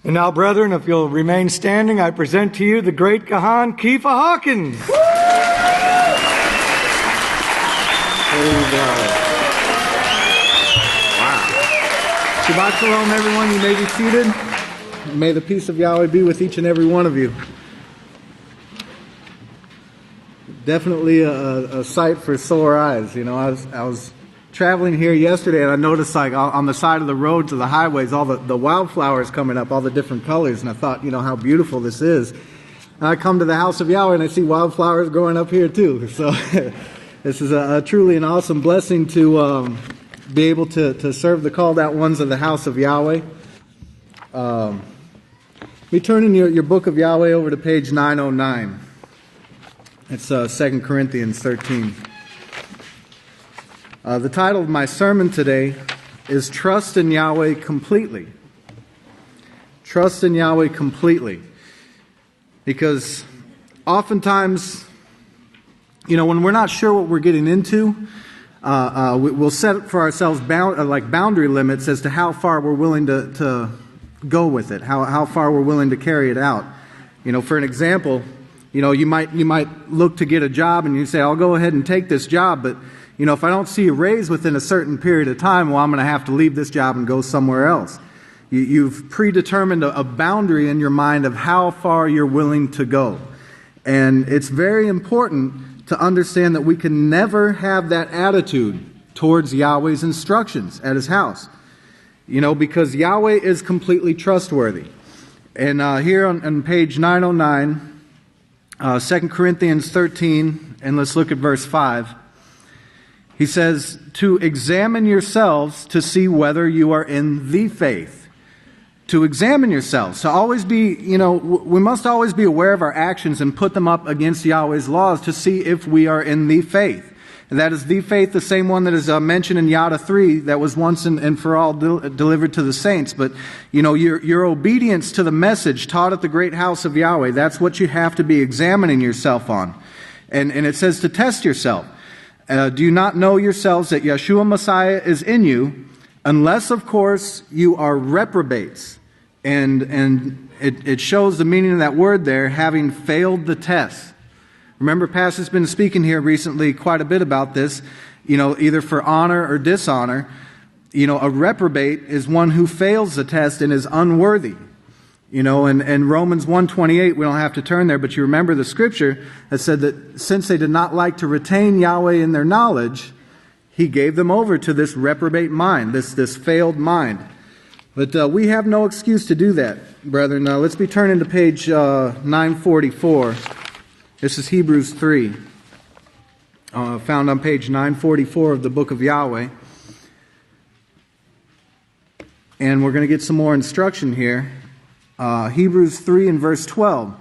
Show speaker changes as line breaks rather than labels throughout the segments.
And now, brethren, if you'll remain standing, I present to you the great Kahan, Kepha Hawkins. Wow. Shabbat Shalom, everyone. You may be seated. May the peace of Yahweh be with each and every one of you. Definitely a sight for sore eyes. You know, I was traveling here yesterday, and I noticed, like, on the side of the road to the highways, all the wildflowers coming up, all the different colors, and I thought, you know, how beautiful this is. And I come to the House of Yahweh, and I see wildflowers growing up here too. So this is truly an awesome blessing to be able to serve the called out ones of the House of Yahweh. We turn in your book of Yahweh over to page 909. It's 2 Corinthians 13. The title of my sermon today is Trust in Yahweh Completely. Trust in Yahweh completely. Because oftentimes, you know, when we're not sure what we're getting into, we'll set for ourselves boundary limits as to how far we're willing to go with it, how far we're willing to carry it out. You know, for an example, you know, you might look to get a job and you say, I'll go ahead and take this job, but you know, if I don't see a raise within a certain period of time, well, I'm going to have to leave this job and go somewhere else. You've predetermined a boundary in your mind of how far you're willing to go. And it's very important to understand that we can never have that attitude towards Yahweh's instructions at His house. You know, because Yahweh is completely trustworthy. And here on page 909, 2 Corinthians 13, and let's look at verse 5. He says, to examine yourselves to see whether you are in the faith. To examine yourselves. To always be, you know, we must always be aware of our actions and put them up against Yahweh's laws to see if we are in the faith. And that is the faith, the same one that is mentioned in Yada 3, that was once and for all delivered to the saints. But, you know, your obedience to the message taught at the great house of Yahweh, that's what you have to be examining yourself on. And it says to test yourself. Do you not know yourselves that Yeshua Messiah is in you, unless, of course, you are reprobates? And it shows the meaning of that word there, having failed the test. Remember, Pastor's been speaking here recently quite a bit about this, you know, either for honor or dishonor. You know, a reprobate is one who fails the test and is unworthy. You know, and Romans 1:28, we don't have to turn there, but you remember the scripture that said that since they did not like to retain Yahweh in their knowledge, He gave them over to this reprobate mind, this failed mind. But we have no excuse to do that, brethren. Let's be turning to page 944. This is Hebrews 3, found on page 944 of the book of Yahweh. And we're going to get some more instruction here. Hebrews 3 and verse 12.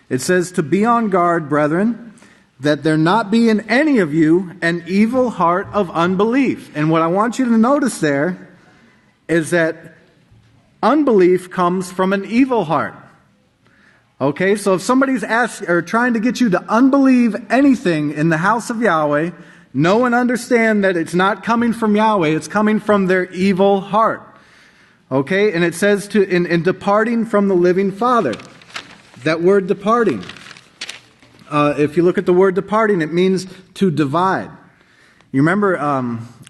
It says, to be on guard, brethren, that there not be in any of you an evil heart of unbelief. And what I want you to notice there is that unbelief comes from an evil heart. Okay, so if somebody's trying to get you to unbelieve anything in the house of Yahweh, know and understand that it's not coming from Yahweh, it's coming from their evil heart. Okay, and it says in departing from the living Father. That word departing, if you look at the word departing, it means to divide. You remember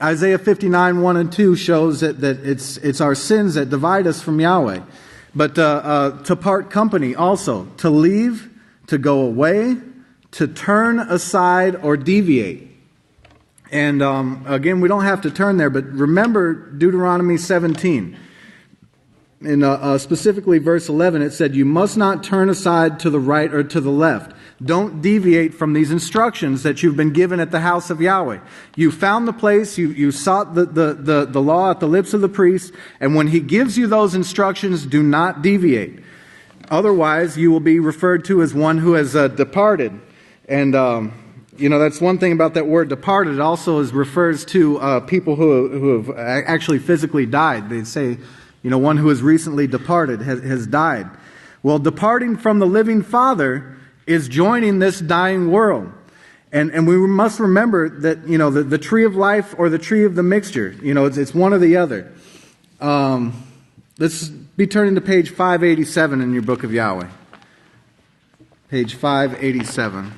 Isaiah 59, 1 and 2 shows that it's our sins that divide us from Yahweh. But to part company also, to leave, to go away, to turn aside or deviate. And again, we don't have to turn there, but remember Deuteronomy 17. In specifically verse 11, it said, you must not turn aside to the right or to the left. Don't deviate from these instructions that you've been given at the house of Yahweh. You found the place, you sought the law at the lips of the priest, and when he gives you those instructions, do not deviate. Otherwise, you will be referred to as one who has departed. And, you know, that's one thing about that word departed. It also refers to people who have actually physically died. They say, you know, one who has recently departed has died. Well, departing from the living Father is joining this dying world. And we must remember that, you know, the tree of life or the tree of the mixture, you know, it's one or the other. Let's be turning to page 587 in your book of Yahweh. Page 587.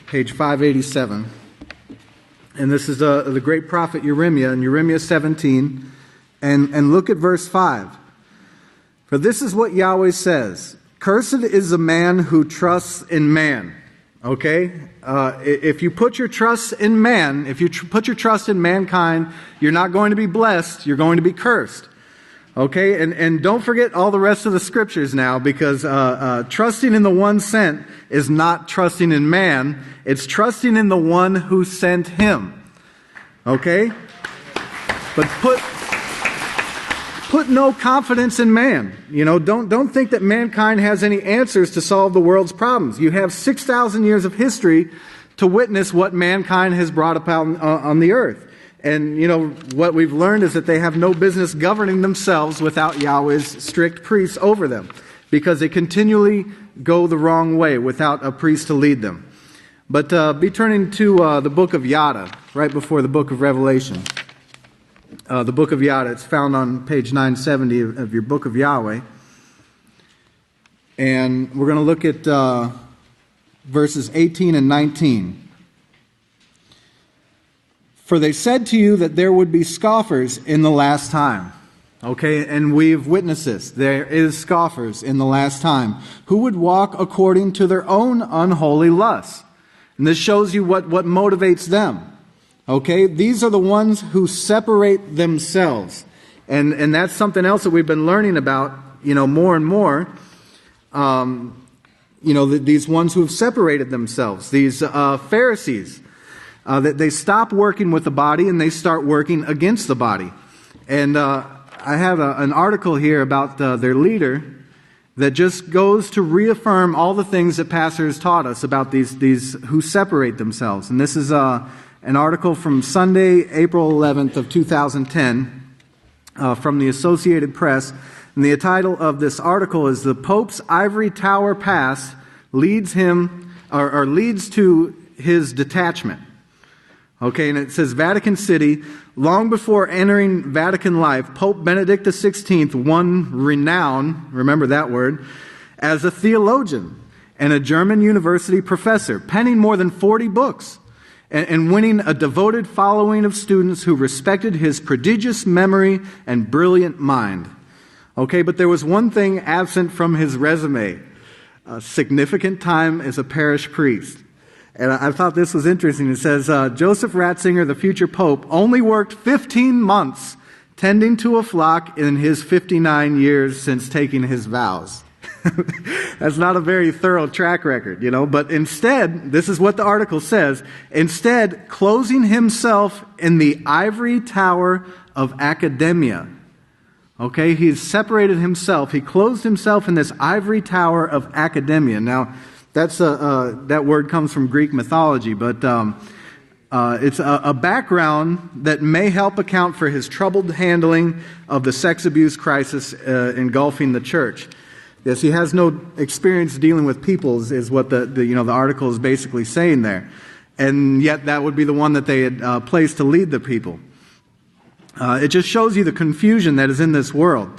Page 587. And this is the great prophet Jeremiah in Jeremiah 17. And look at verse 5. For this is what Yahweh says. Cursed is the man who trusts in man. Okay? If you put your trust in man, if you put your trust in mankind, you're not going to be blessed. You're going to be cursed. Okay? And don't forget all the rest of the scriptures now, because trusting in the one sent is not trusting in man. It's trusting in the one who sent him. Okay? But put no confidence in man. You know, don't think that mankind has any answers to solve the world's problems. You have 6,000 years of history to witness what mankind has brought about on the earth. And, you know, what we've learned is that they have no business governing themselves without Yahweh's strict priests over them, because they continually go the wrong way without a priest to lead them. But be turning to the book of Yada, right before the book of Revelation. The book of Yada, it's found on page 970 of your book of Yahweh. And we're going to look at verses 18 and 19. For they said to you that there would be scoffers in the last time. Okay, and we've witnessed this. There is scoffers in the last time who would walk according to their own unholy lusts. And this shows you what motivates them. Okay, these are the ones who separate themselves. And that's something else that we've been learning about, you know, more and more. These ones who have separated themselves, these Pharisees. That they stop working with the body and they start working against the body. And I have an article here about their leader that just goes to reaffirm all the things that pastors taught us about these who separate themselves. And this is an article from Sunday, April 11th of 2010 from the Associated Press. And the title of this article is "The Pope's Ivory Tower Past Leads to His Detachment." Okay, and it says, Vatican City, long before entering Vatican life, Pope Benedict XVI won renown, remember that word, as a theologian and a German university professor, penning more than 40 books and winning a devoted following of students who respected his prodigious memory and brilliant mind. Okay, but there was one thing absent from his resume: a significant time as a parish priest. And I thought this was interesting. It says, Joseph Ratzinger, the future pope, only worked 15 months tending to a flock in his 59 years since taking his vows. That's not a very thorough track record, you know. But instead, this is what the article says, instead, closing himself in the ivory tower of academia. Okay, he's separated himself. He closed himself in this ivory tower of academia. Now, that word comes from Greek mythology, but it's a background that may help account for his troubled handling of the sex abuse crisis engulfing the church. Yes, he has no experience dealing with people, is what the article is basically saying there, and yet that would be the one that they had placed to lead the people. It just shows you the confusion that is in this world,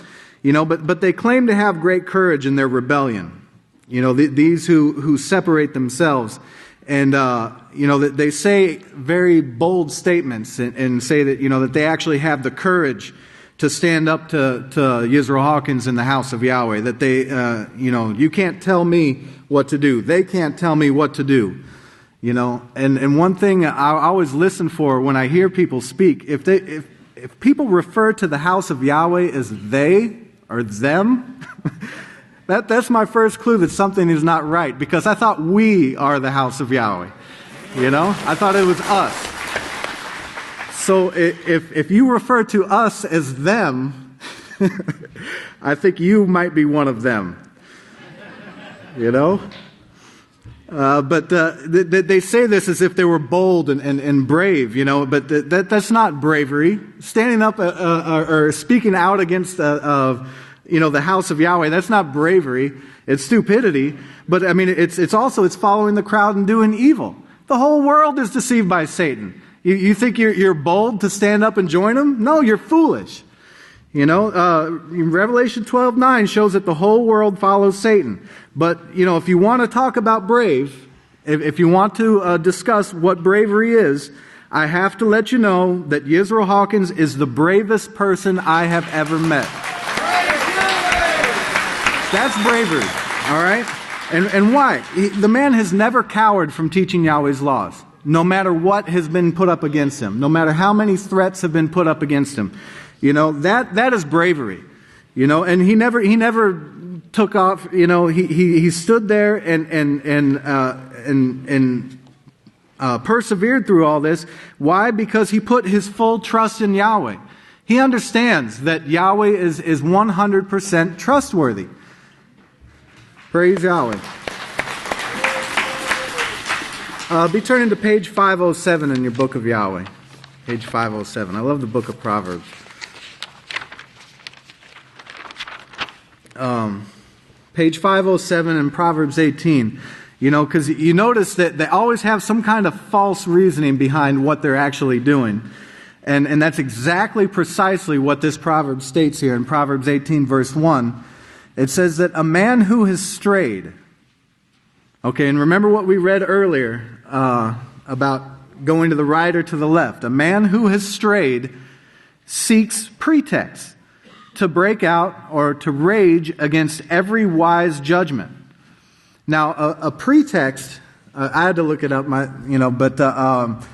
you know. But they claim to have great courage in their rebellion. You know, these who separate themselves. And, that they say very bold statements and say that, that they actually have the courage to stand up to Yisrayl Hawkins in the House of Yahweh. That they, you can't tell me what to do. They can't tell me what to do. You know, and one thing I always listen for when I hear people speak, if people refer to the House of Yahweh as they or them, That's my first clue that something is not right, because I thought we are the house of Yahweh. You know? I thought it was us. So if you refer to us as them, I think you might be one of them. You know? But they say this as if they were bold and brave, you know, but that's not bravery. Standing up or speaking out against the house of Yahweh, that's not bravery. It's stupidity. But I mean, it's following the crowd and doing evil. The whole world is deceived by Satan. You think you're bold to stand up and join them? No, you're foolish. Revelation 12:9 shows that the whole world follows Satan. But, if you want to talk about brave, if you want to discuss what bravery is, I have to let you know that Yisrayl Hawkins is the bravest person I have ever met. That's bravery, all right? And why? The man has never cowered from teaching Yahweh's laws, no matter what has been put up against him, no matter how many threats have been put up against him. That is bravery. And he never took off. He stood there and persevered through all this. Why? Because he put his full trust in Yahweh. He understands that Yahweh is 100% trustworthy. Praise Yahweh. Be turning to page 507 in your book of Yahweh. Page 507. I love the book of Proverbs. Page 507 in Proverbs 18. Because you notice that they always have some kind of false reasoning behind what they're actually doing. And that's exactly precisely what this proverb states here in Proverbs 18 verse 1. It says that a man who has strayed. Okay, and remember what we read earlier about going to the right or to the left. A man who has strayed seeks pretext to break out or to rage against every wise judgment. Now, a pretext, I had to look it up, but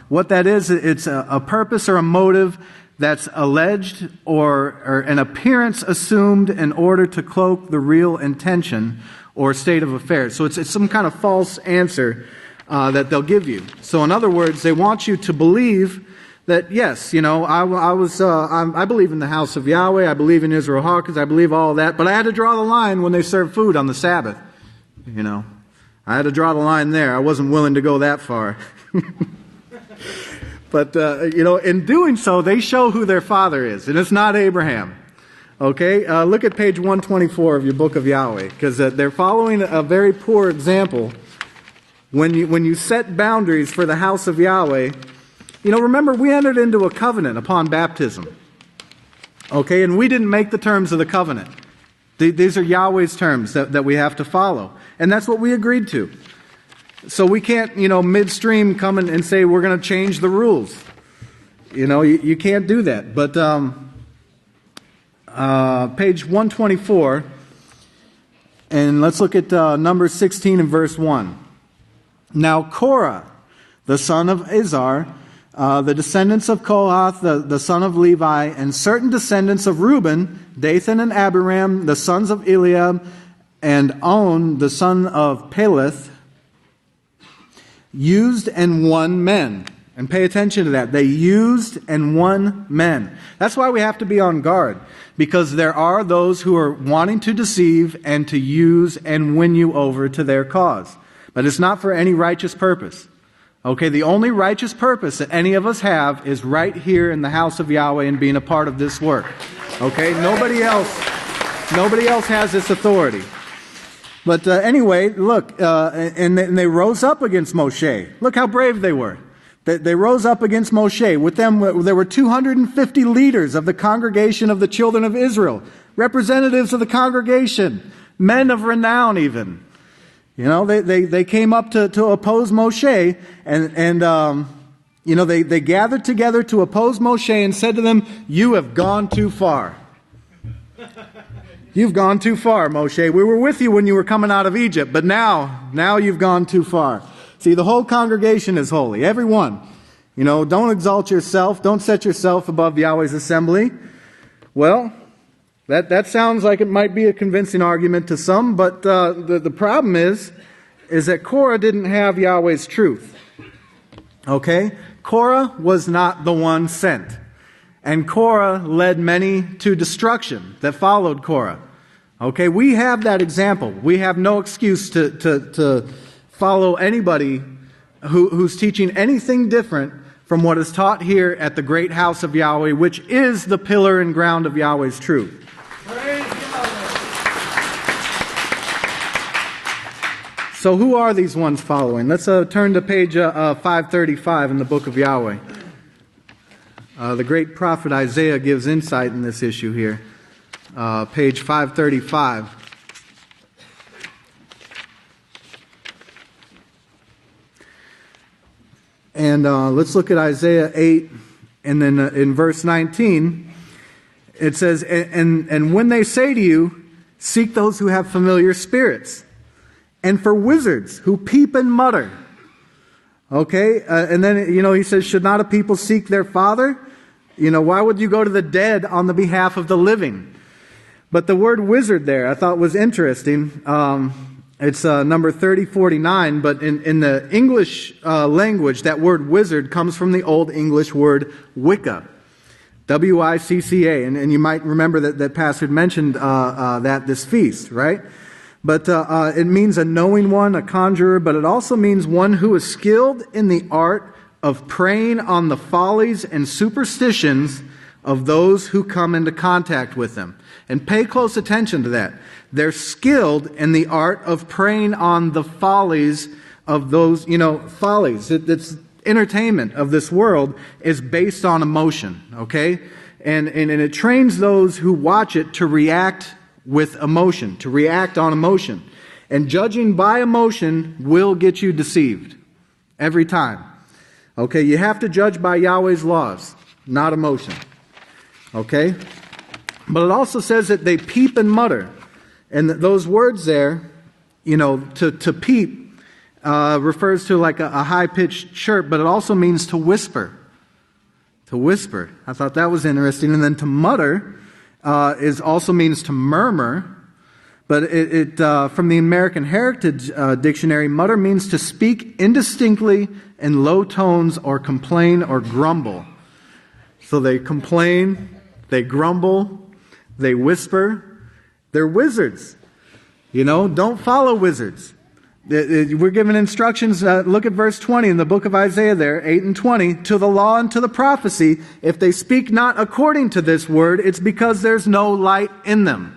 what that is, it's a purpose or a motive that's alleged or an appearance assumed in order to cloak the real intention or state of affairs. So it's some kind of false answer that they'll give you. So in other words, they want you to believe that, yes, I believe in the House of Yahweh, I believe in Yisrayl Hawkins, I believe all that, but I had to draw the line when they served food on the Sabbath. I had to draw the line there. I wasn't willing to go that far. But, in doing so, they show who their father is, and it's not Abraham. Okay? Look at page 124 of your book of Yahweh, because they're following a very poor example. When you set boundaries for the house of Yahweh, remember we entered into a covenant upon baptism. Okay? And we didn't make the terms of the covenant. These are Yahweh's terms that we have to follow. And that's what we agreed to. So we can't, midstream come and say we're going to change the rules. You can't do that. But page 124, and let's look at Numbers 16 and verse 1. Now Korah, the son of Izhar, the descendants of Kohath, the son of Levi, and certain descendants of Reuben, Dathan and Abiram, the sons of Eliab, and On, the son of Peleth, used and won men. And pay attention to that. They used and won men. That's why we have to be on guard. Because there are those who are wanting to deceive and to use and win you over to their cause. But it's not for any righteous purpose. Okay, the only righteous purpose that any of us have is right here in the house of Yahweh and being a part of this work. Okay, nobody else has this authority. But anyway, look, and they rose up against Moshe. Look how brave they were. They rose up against Moshe. With them, there were 250 leaders of the congregation of the children of Israel, representatives of the congregation, men of renown even. They came up to oppose Moshe, and they gathered together to oppose Moshe and said to them, "You have gone too far. You've gone too far, Moshe. We were with you when you were coming out of Egypt, but now you've gone too far." See, the whole congregation is holy. Everyone. Don't exalt yourself. Don't set yourself above Yahweh's assembly. Well, that sounds like it might be a convincing argument to some, but the problem is that Korah didn't have Yahweh's truth. Okay? Korah was not the one sent. And Korah led many to destruction that followed Korah. Okay, we have that example. We have no excuse to follow anybody who's teaching anything different from what is taught here at the great house of Yahweh, which is the pillar and ground of Yahweh's truth. Praise Yahweh. So who are these ones following? Let's turn to page 535 in the book of Yahweh. The great prophet Isaiah gives insight in this issue here. Page 535. And let's look at Isaiah 8, and then in verse 19, it says, and when they say to you, seek those who have familiar spirits, and for wizards who peep and mutter. Okay, and then, he says, should not a people seek their Father? Why would you go to the dead on the behalf of the living? But the word wizard there, I thought was interesting. It's number 3049, but in the English language, that word wizard comes from the Old English word Wicca. W-I-C-C-A. And you might remember that Pastor had mentioned this feast, right? But it means a knowing one, a conjurer, but it also means one who is skilled in the art of preying on the follies and superstitions of those who come into contact with them. And pay close attention to that. They're skilled in the art of preying on the follies of those, follies. It's entertainment of this world is based on emotion, okay? And it trains those who watch it to react with emotion, to react on emotion. And judging by emotion will get you deceived. Every time. Okay, you have to judge by Yahweh's laws, not emotion. Okay? But it also says that they peep and mutter. And those words there, to peep refers to like a high-pitched chirp, but it also means to whisper. To whisper. I thought that was interesting. And then to mutter also means to murmur. But it from the American Heritage Dictionary, mutter means to speak indistinctly in low tones or complain or grumble. So they complain, they grumble, they whisper. They're wizards. Don't follow wizards. We're given instructions. Look at verse 20 in the book of Isaiah there, 8 and 20. To the law and to the prophecy, if they speak not according to this word, it's because there's no light in them.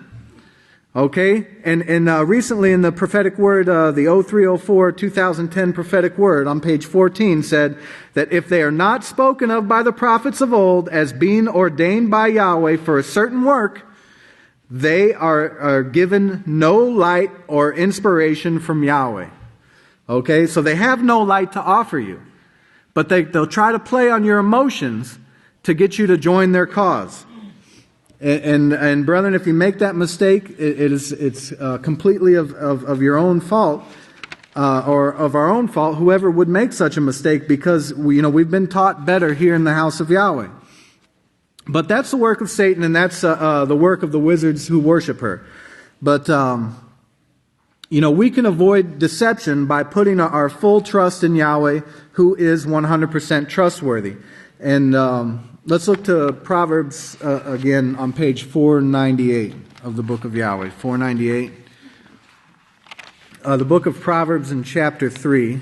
Okay? And recently in the prophetic word, the 0304 2010 prophetic word on page 14 said that if they are not spoken of by the prophets of old as being ordained by Yahweh for a certain work, they are given no light or inspiration from Yahweh. Okay? So they have no light to offer you. But they'll try to play on your emotions to get you to join their cause. And brethren, if you make that mistake, it's completely of your own fault, or of our own fault, whoever would make such a mistake, because we've been taught better here in the house of Yahweh. But that's the work of Satan, and that's the work of the wizards who worship her. But we can avoid deception by putting our full trust in Yahweh, who is 100% trustworthy. And let's look to Proverbs again on page 498 of the book of Yahweh. 498. The book of Proverbs in chapter 3.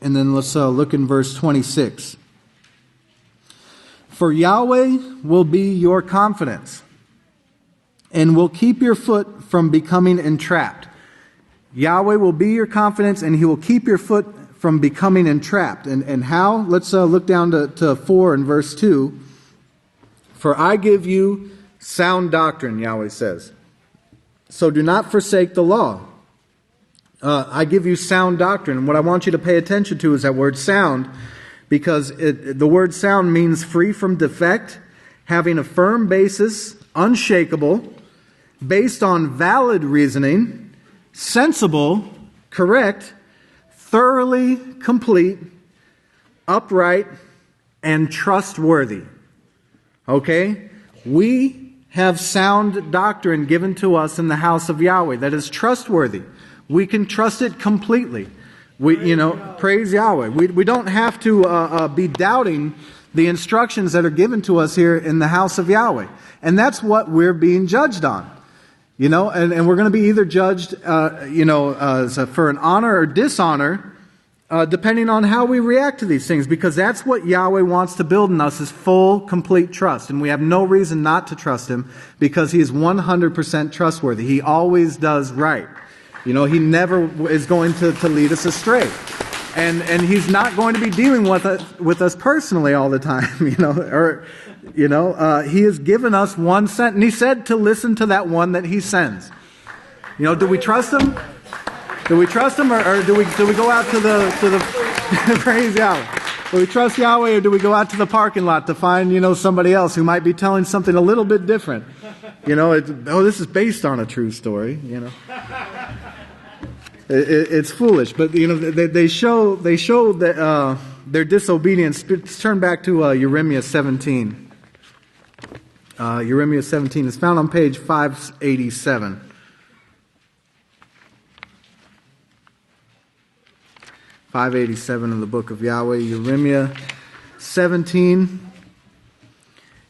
And then let's look in verse 26. For Yahweh will be your confidence, and will keep your foot from becoming entrapped. Yahweh will be your confidence, and He will keep your foot from becoming entrapped. And how? Let's look down to 4 and verse 2. For I give you sound doctrine, Yahweh says. So do not forsake the law. I give you sound doctrine. And what I want you to pay attention to is that word sound, because the word sound means free from defect, having a firm basis, unshakable, based on valid reasoning, sensible, correct, thoroughly complete, upright, and trustworthy. Okay? We have sound doctrine given to us in the house of Yahweh that is trustworthy. We can trust it completely. Praise Yahweh. We don't have to be doubting the instructions that are given to us here in the house of Yahweh. And that's what we're being judged on. And we're going to be either judged, for an honor or dishonor, depending on how we react to these things. Because that's what Yahweh wants to build in us, is full, complete trust. And we have no reason not to trust Him, because He is 100% trustworthy. He always does right. He never is going to lead us astray. And He's not going to be dealing with us personally all the time, He has given us one sent, and He said to listen to that one that He sends. Do we trust Him? Do we trust Him, or do we go out to the praise Yahweh? Do we trust Yahweh, or do we go out to the parking lot to find somebody else who might be telling something a little bit different? This is based on a true story. It's foolish, but they show that their disobedience. Let's turn back to Yirmiah 17. Yirmiah 17 is found on page 587. 587 of the book of Yahweh, Yirmiah 17.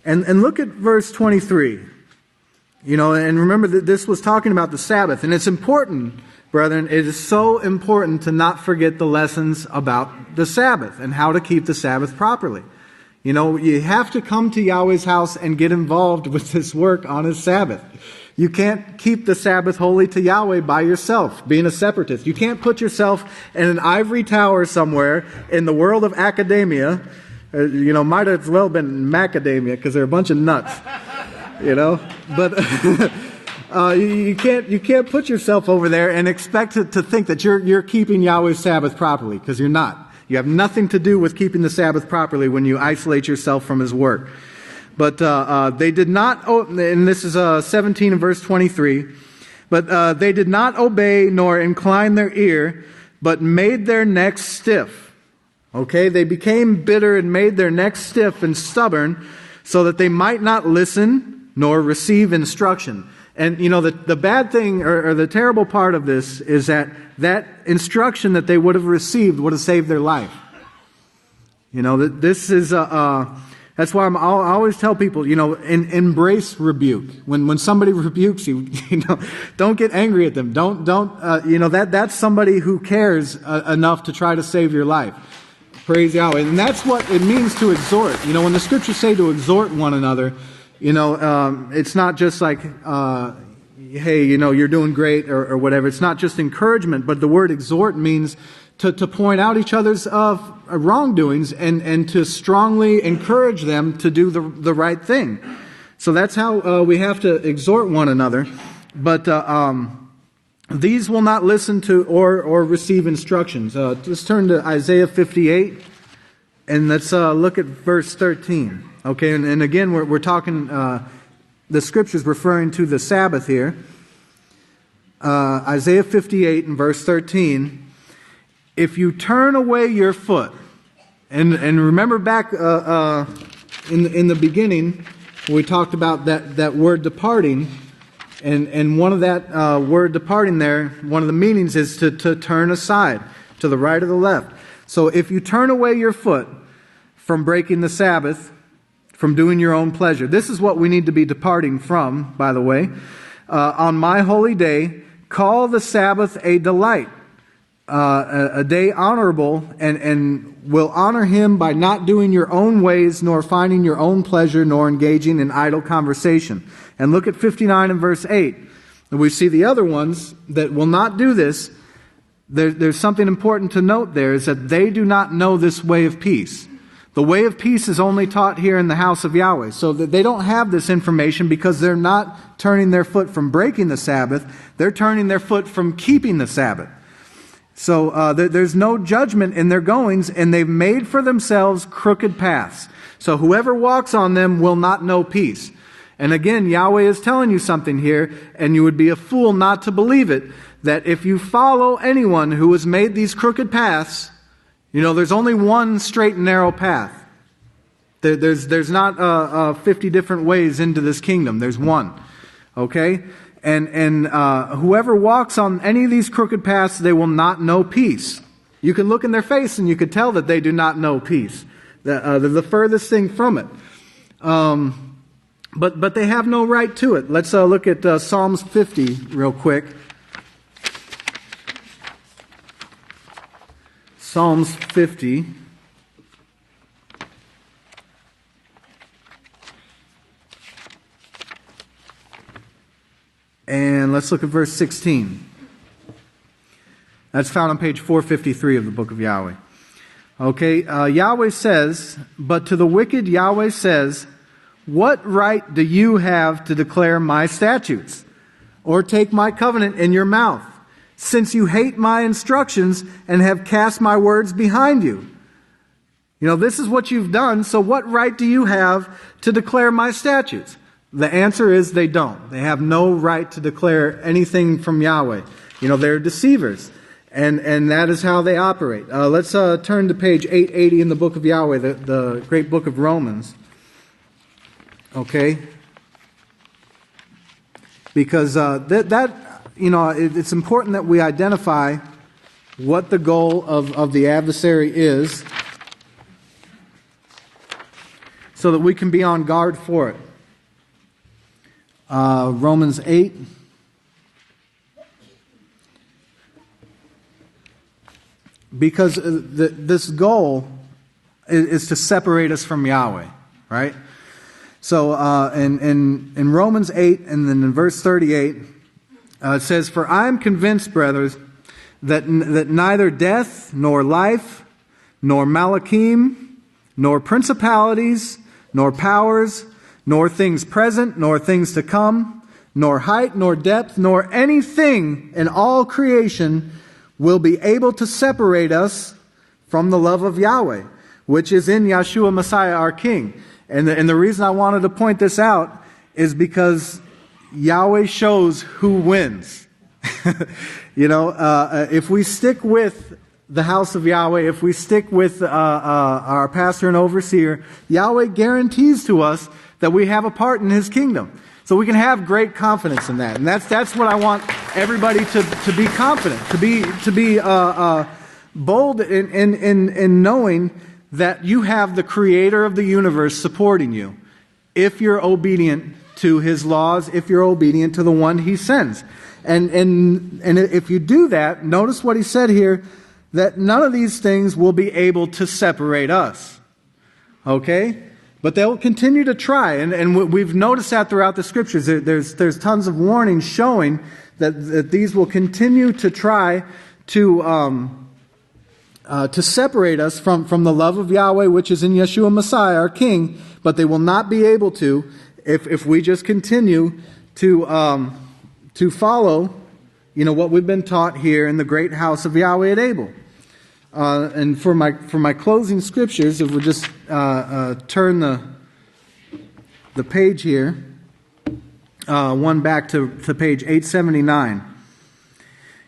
And look at verse 23. And remember that this was talking about the Sabbath. And it's important, brethren, it is so important to not forget the lessons about the Sabbath and how to keep the Sabbath properly. You have to come to Yahweh's house and get involved with this work on His Sabbath. You can't keep the Sabbath holy to Yahweh by yourself, being a separatist. You can't put yourself in an ivory tower somewhere in the world of academia. Might as well been macadamia because they're a bunch of nuts. But you can't put yourself over there and expect to think that you're keeping Yahweh's Sabbath properly, because you're not. You have nothing to do with keeping the Sabbath properly when you isolate yourself from His work. But they did not, and this is 17 and verse 23, but they did not obey nor incline their ear, but made their necks stiff. Okay, they became bitter and made their necks stiff and stubborn, so that they might not listen nor receive instruction. And the bad thing, or the terrible part of this, is that instruction that they would have received would have saved their life. This is that's why I always tell people, embrace rebuke. When somebody rebukes you, don't get angry at them. Don't that's somebody who cares enough to try to save your life. Praise Yahweh. And that's what it means to exhort. When the scriptures say to exhort one another, it's not just like, hey, you're doing great or whatever. It's not just encouragement, but the word exhort means to point out each other's wrongdoings and to strongly encourage them to do the right thing. So that's how we have to exhort one another. But these will not listen to or receive instructions. Let's turn to Isaiah 58, and let's look at verse 13. Okay, and again, we're talking, the scripture's referring to the Sabbath here. Isaiah 58 and verse 13. If you turn away your foot, and remember back in the beginning, we talked about that word departing, and one of that word departing there, one of the meanings is to turn aside, to the right or the left. So if you turn away your foot from breaking the Sabbath, from doing your own pleasure. This is what we need to be departing from, by the way. On my holy day, call the Sabbath a delight, a day honorable, and will honor Him by not doing your own ways, nor finding your own pleasure, nor engaging in idle conversation. And look at 59 and verse 8. And we see the other ones that will not do this. There's something important to note there, is that they do not know this way of peace. The way of peace is only taught here in the house of Yahweh. So that they don't have this information because they're not turning their foot from breaking the Sabbath. They're turning their foot from keeping the Sabbath. So there's no judgment in their goings, and they've made for themselves crooked paths. So whoever walks on them will not know peace. And again, Yahweh is telling you something here, and you would be a fool not to believe it, that if you follow anyone who has made these crooked paths, there's only one straight and narrow path. There's not 50 different ways into this kingdom. There's one. Okay? And whoever walks on any of these crooked paths, they will not know peace. You can look in their face and you can tell that they do not know peace. They're the furthest thing from it. But they have no right to it. Let's look at Psalms 50 real quick. Psalms 50. And let's look at verse 16. That's found on page 453 of the book of Yahweh. Okay, Yahweh says, "But to the wicked Yahweh says, what right do you have to declare my statutes, or take my covenant in your mouth, since you hate my instructions and have cast my words behind you?" This is what you've done, so what right do you have to declare my statutes? The answer is they don't. They have no right to declare anything from Yahweh. They're deceivers. And that is how they operate. Let's turn to page 880 in the book of Yahweh, the great book of Romans. Okay? Because it's important that we identify what the goal of the adversary is, so that we can be on guard for it. Romans 8. Because this goal is to separate us from Yahweh, right? So in Romans 8 and then in verse 38, it says, "For I am convinced, brothers, that neither death, nor life, nor malachim, nor principalities, nor powers, nor things present, nor things to come, nor height, nor depth, nor anything in all creation will be able to separate us from the love of Yahweh, which is in Yeshua Messiah our King." And the reason I wanted to point this out is because Yahweh shows who wins. If we stick with the house of Yahweh, if we stick with our pastor and overseer, Yahweh guarantees to us that we have a part in His kingdom. So we can have great confidence in that. And that's what I want everybody to be confident, to be bold in knowing that you have the Creator of the universe supporting you if you're obedient to His laws, if you're obedient to the one He sends. And if you do that, notice what He said here, that none of these things will be able to separate us. Okay? But they'll continue to try. And we've noticed that throughout the Scriptures. There's tons of warnings showing that these will continue to try to separate us from the love of Yahweh, which is in Yeshua Messiah, our King. But they will not be able to if we just continue to follow, what we've been taught here in the great house of Yahweh at Abel. And for my closing scriptures, if we just turn the page here, one back to page 879.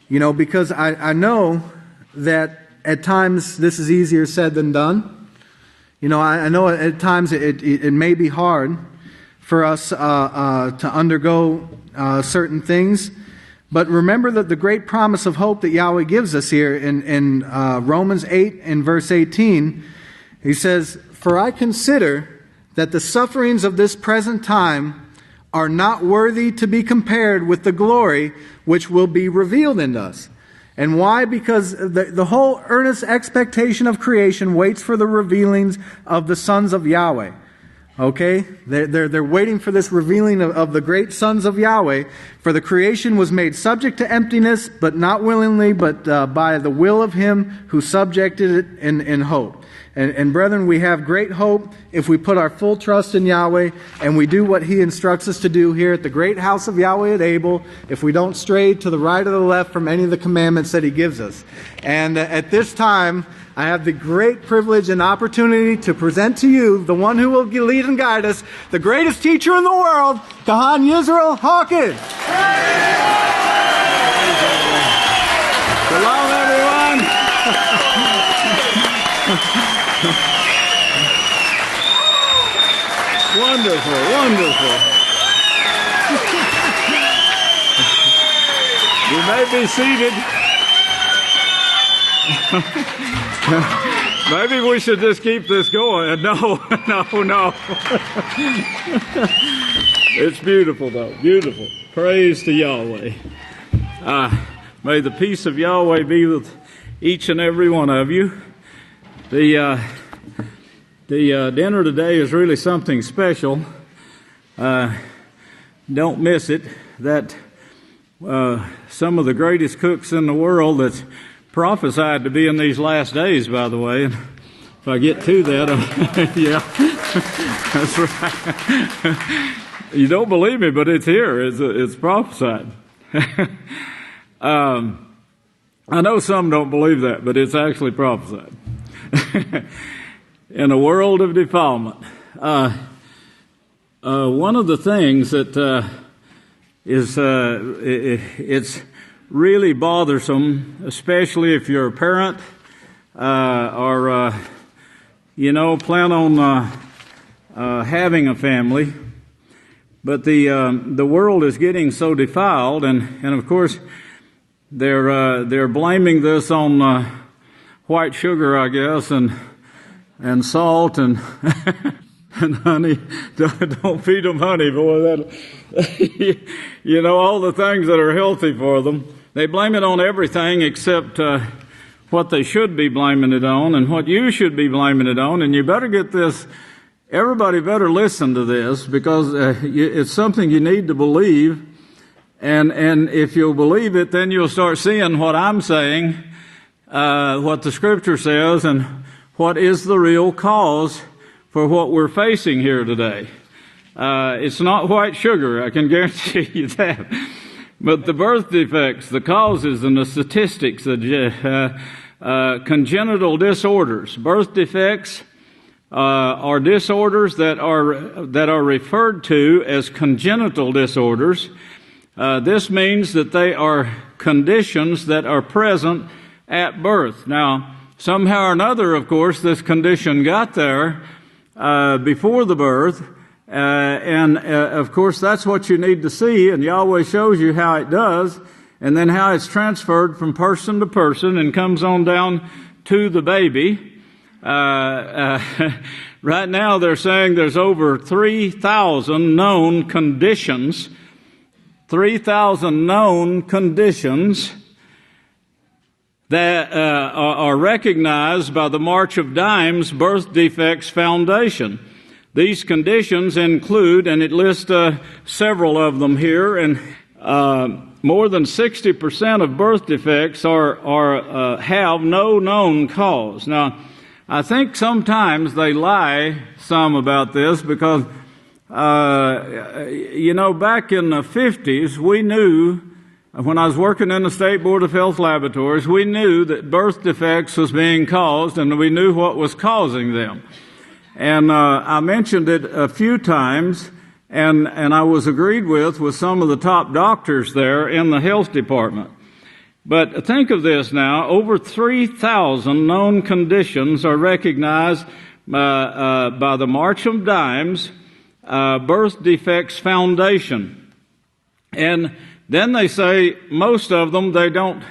Because I know that at times this is easier said than done. I know at times it may be hard for us to undergo certain things. But remember that the great promise of hope that Yahweh gives us here in Romans 8 and verse 18, He says, "For I consider that the sufferings of this present time are not worthy to be compared with the glory which will be revealed in us." And why? Because the whole earnest expectation of creation waits for the revealings of the sons of Yahweh. Okay? They're waiting for this revealing of the great sons of Yahweh. For the creation was made subject to emptiness, but not willingly, but by the will of Him who subjected it in hope. And brethren, we have great hope if we put our full trust in Yahweh and we do what He instructs us to do here at the great house of Yahweh at Abel, if we don't stray to the right or the left from any of the commandments that He gives us. And at this time, I have the great privilege and opportunity to present to you the one who will lead and guide us, the greatest teacher in the world, Kahan Yisrayl Hawkins. Shalom, everyone. Wonderful, wonderful. You may be seated. Maybe we should just keep this going. No. It's beautiful, though. Beautiful. Praise to Yahweh. May the peace of Yahweh be with each and every one of you. The dinner today is really something special. Don't miss it. That some of the greatest cooks in the world that's
prophesied to be in these last days, by the way. And if I get to that, yeah, that's right. You don't believe me, but it's here. It's prophesied. I know some don't believe that, but it's actually prophesied. In a world of defilement. One of the things that it's really bothersome, especially if you're a parent or plan on having a family. But the world is getting so defiled, and of course they're blaming this on white sugar, I guess, and salt and and honey. Don't feed them honey, boy. That all the things that are healthy for them. They blame it on everything except what they should be blaming it on, and what you should be blaming it on. And you better get this. Everybody better listen to this, because it's something you need to believe. And if you'll believe it, then you'll start seeing what I'm saying, what the Scripture says, and what is the real cause for what we're facing here today. It's not white sugar, I can guarantee you that. But the birth defects, the causes, and the statistics, the congenital disorders. Birth defects are disorders that are referred to as congenital disorders. This means that they are conditions that are present at birth. Now, somehow or another, of course, this condition got there before the birth, and of course, that's what you need to see, and Yahweh shows you how it does, and then how it's transferred from person to person and comes on down to the baby. Right now, they're saying there's over 3,000 known conditions. 3,000 known conditions that are recognized by the March of Dimes Birth Defects Foundation. These conditions include, and it lists several of them here, and more than 60% of birth defects have no known cause. Now, I think sometimes they lie some about this, because back in the 50s, we knew, when I was working in the State Board of Health Laboratories, we knew that birth defects was being caused, and we knew what was causing them. And I mentioned it a few times, and I was agreed with some of the top doctors there in the health department. But think of this now, over 3,000 known conditions are recognized by the March of Dimes Birth Defects Foundation. And then they say most of them, they don't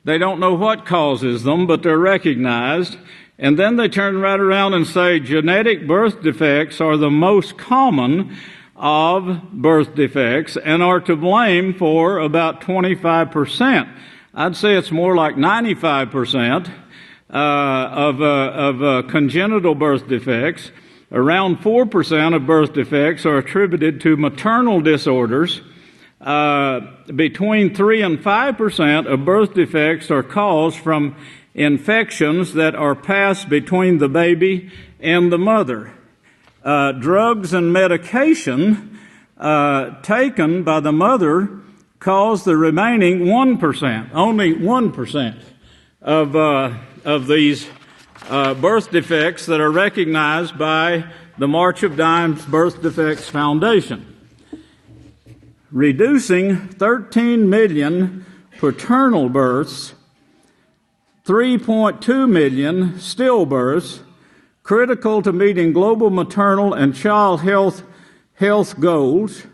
know what causes them, but they're recognized. And then they turn right around and say genetic birth defects are the most common of birth defects and are to blame for about 25%. I'd say it's more like 95% of congenital birth defects. Around 4% of birth defects are attributed to maternal disorders. Between 3 and 5% of birth defects are caused from infections that are passed between the baby and the mother. Drugs and medication taken by the mother cause the remaining 1%, only 1% of these birth defects that are recognized by the March of Dimes Birth Defects Foundation. Reducing 13 million paternal births, 3.2 million stillbirths, critical to meeting global maternal and child health goals.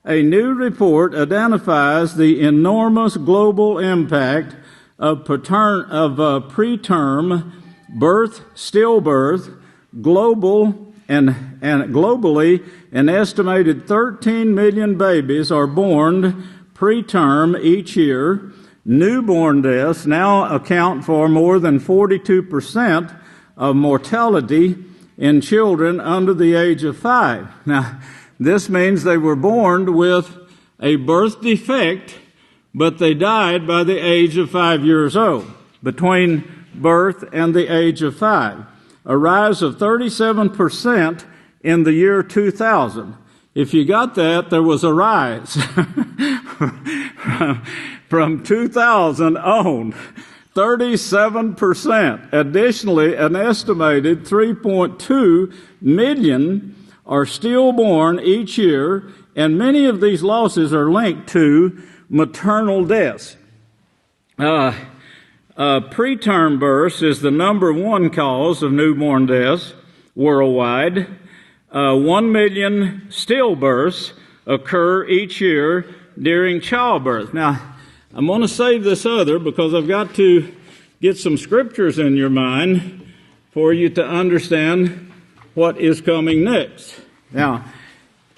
A new report identifies the enormous global impact of preterm birth, stillbirth, globally, an estimated 13 million babies are born preterm each year. Newborn deaths now account for more than 42% of mortality in children under the age of 5. Now, this means they were born with a birth defect, but they died by the age of 5 years old. between birth and the age of 5, a rise of 37% in the year 2000. If you got that, there was a rise from 2000 on, 37%. Additionally, an estimated 3.2 million are stillborn each year, and many of these losses are linked to maternal deaths. Preterm births is the number one cause of newborn deaths worldwide. 1 million stillbirths occur each year during childbirth. Now, I'm going to save this other because I've got to get some scriptures in your mind for you to understand what is coming next. Now,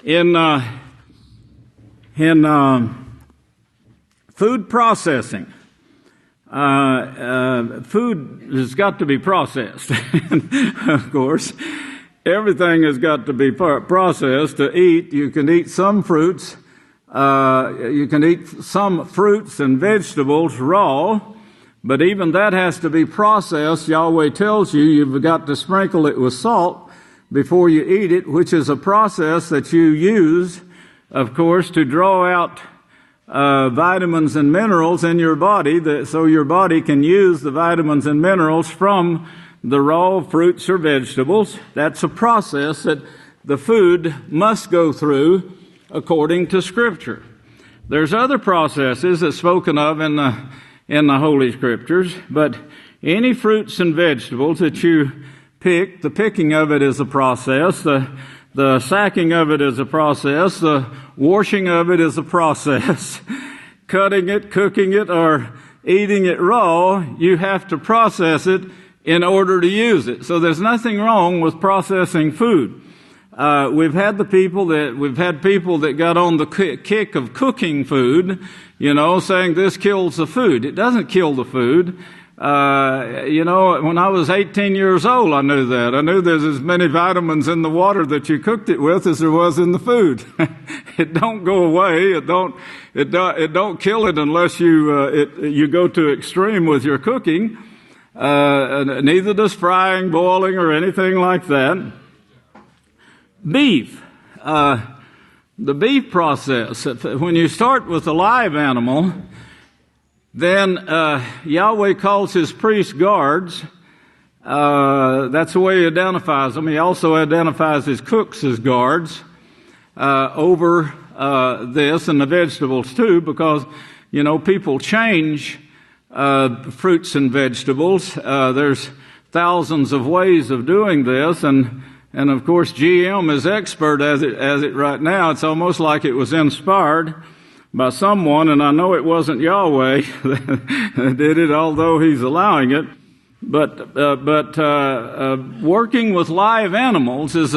in food processing, food has got to be processed. Of course, everything has got to be processed to eat. You can eat some fruits. You can eat some fruits and vegetables raw, but even that has to be processed. Yahweh tells you you've got to sprinkle it with salt before you eat it, which is a process that you use, of course, to draw out vitamins and minerals in your body, so your body can use the vitamins and minerals from the raw fruits or vegetables. That's a process that the food must go through according to Scripture. There's other processes that's spoken of in the Holy Scriptures, but any fruits and vegetables that you pick, the picking of it is a process, the sacking of it is a process, the washing of it is a process. Cutting it, cooking it, or eating it raw, you have to process it in order to use it. So there's nothing wrong with processing food. We've had people that got on the kick of cooking food, saying this kills the food. It doesn't kill the food. When I was 18 years old, I knew that. I knew there's as many vitamins in the water that you cooked it with as there was in the food. It don't go away. It don't kill it unless you go to extreme with your cooking. Neither does frying, boiling, or anything like that. Beef. The beef process. When you start with a live animal, then Yahweh calls his priests guards. That's the way he identifies them. He also identifies his cooks as guards over this and the vegetables too, because, people change fruits and vegetables. There's thousands of ways of doing this, and of course GM is expert as it right now. It's almost like it was inspired by someone, and I know it wasn't Yahweh that did it, although he's allowing it. But working with live animals is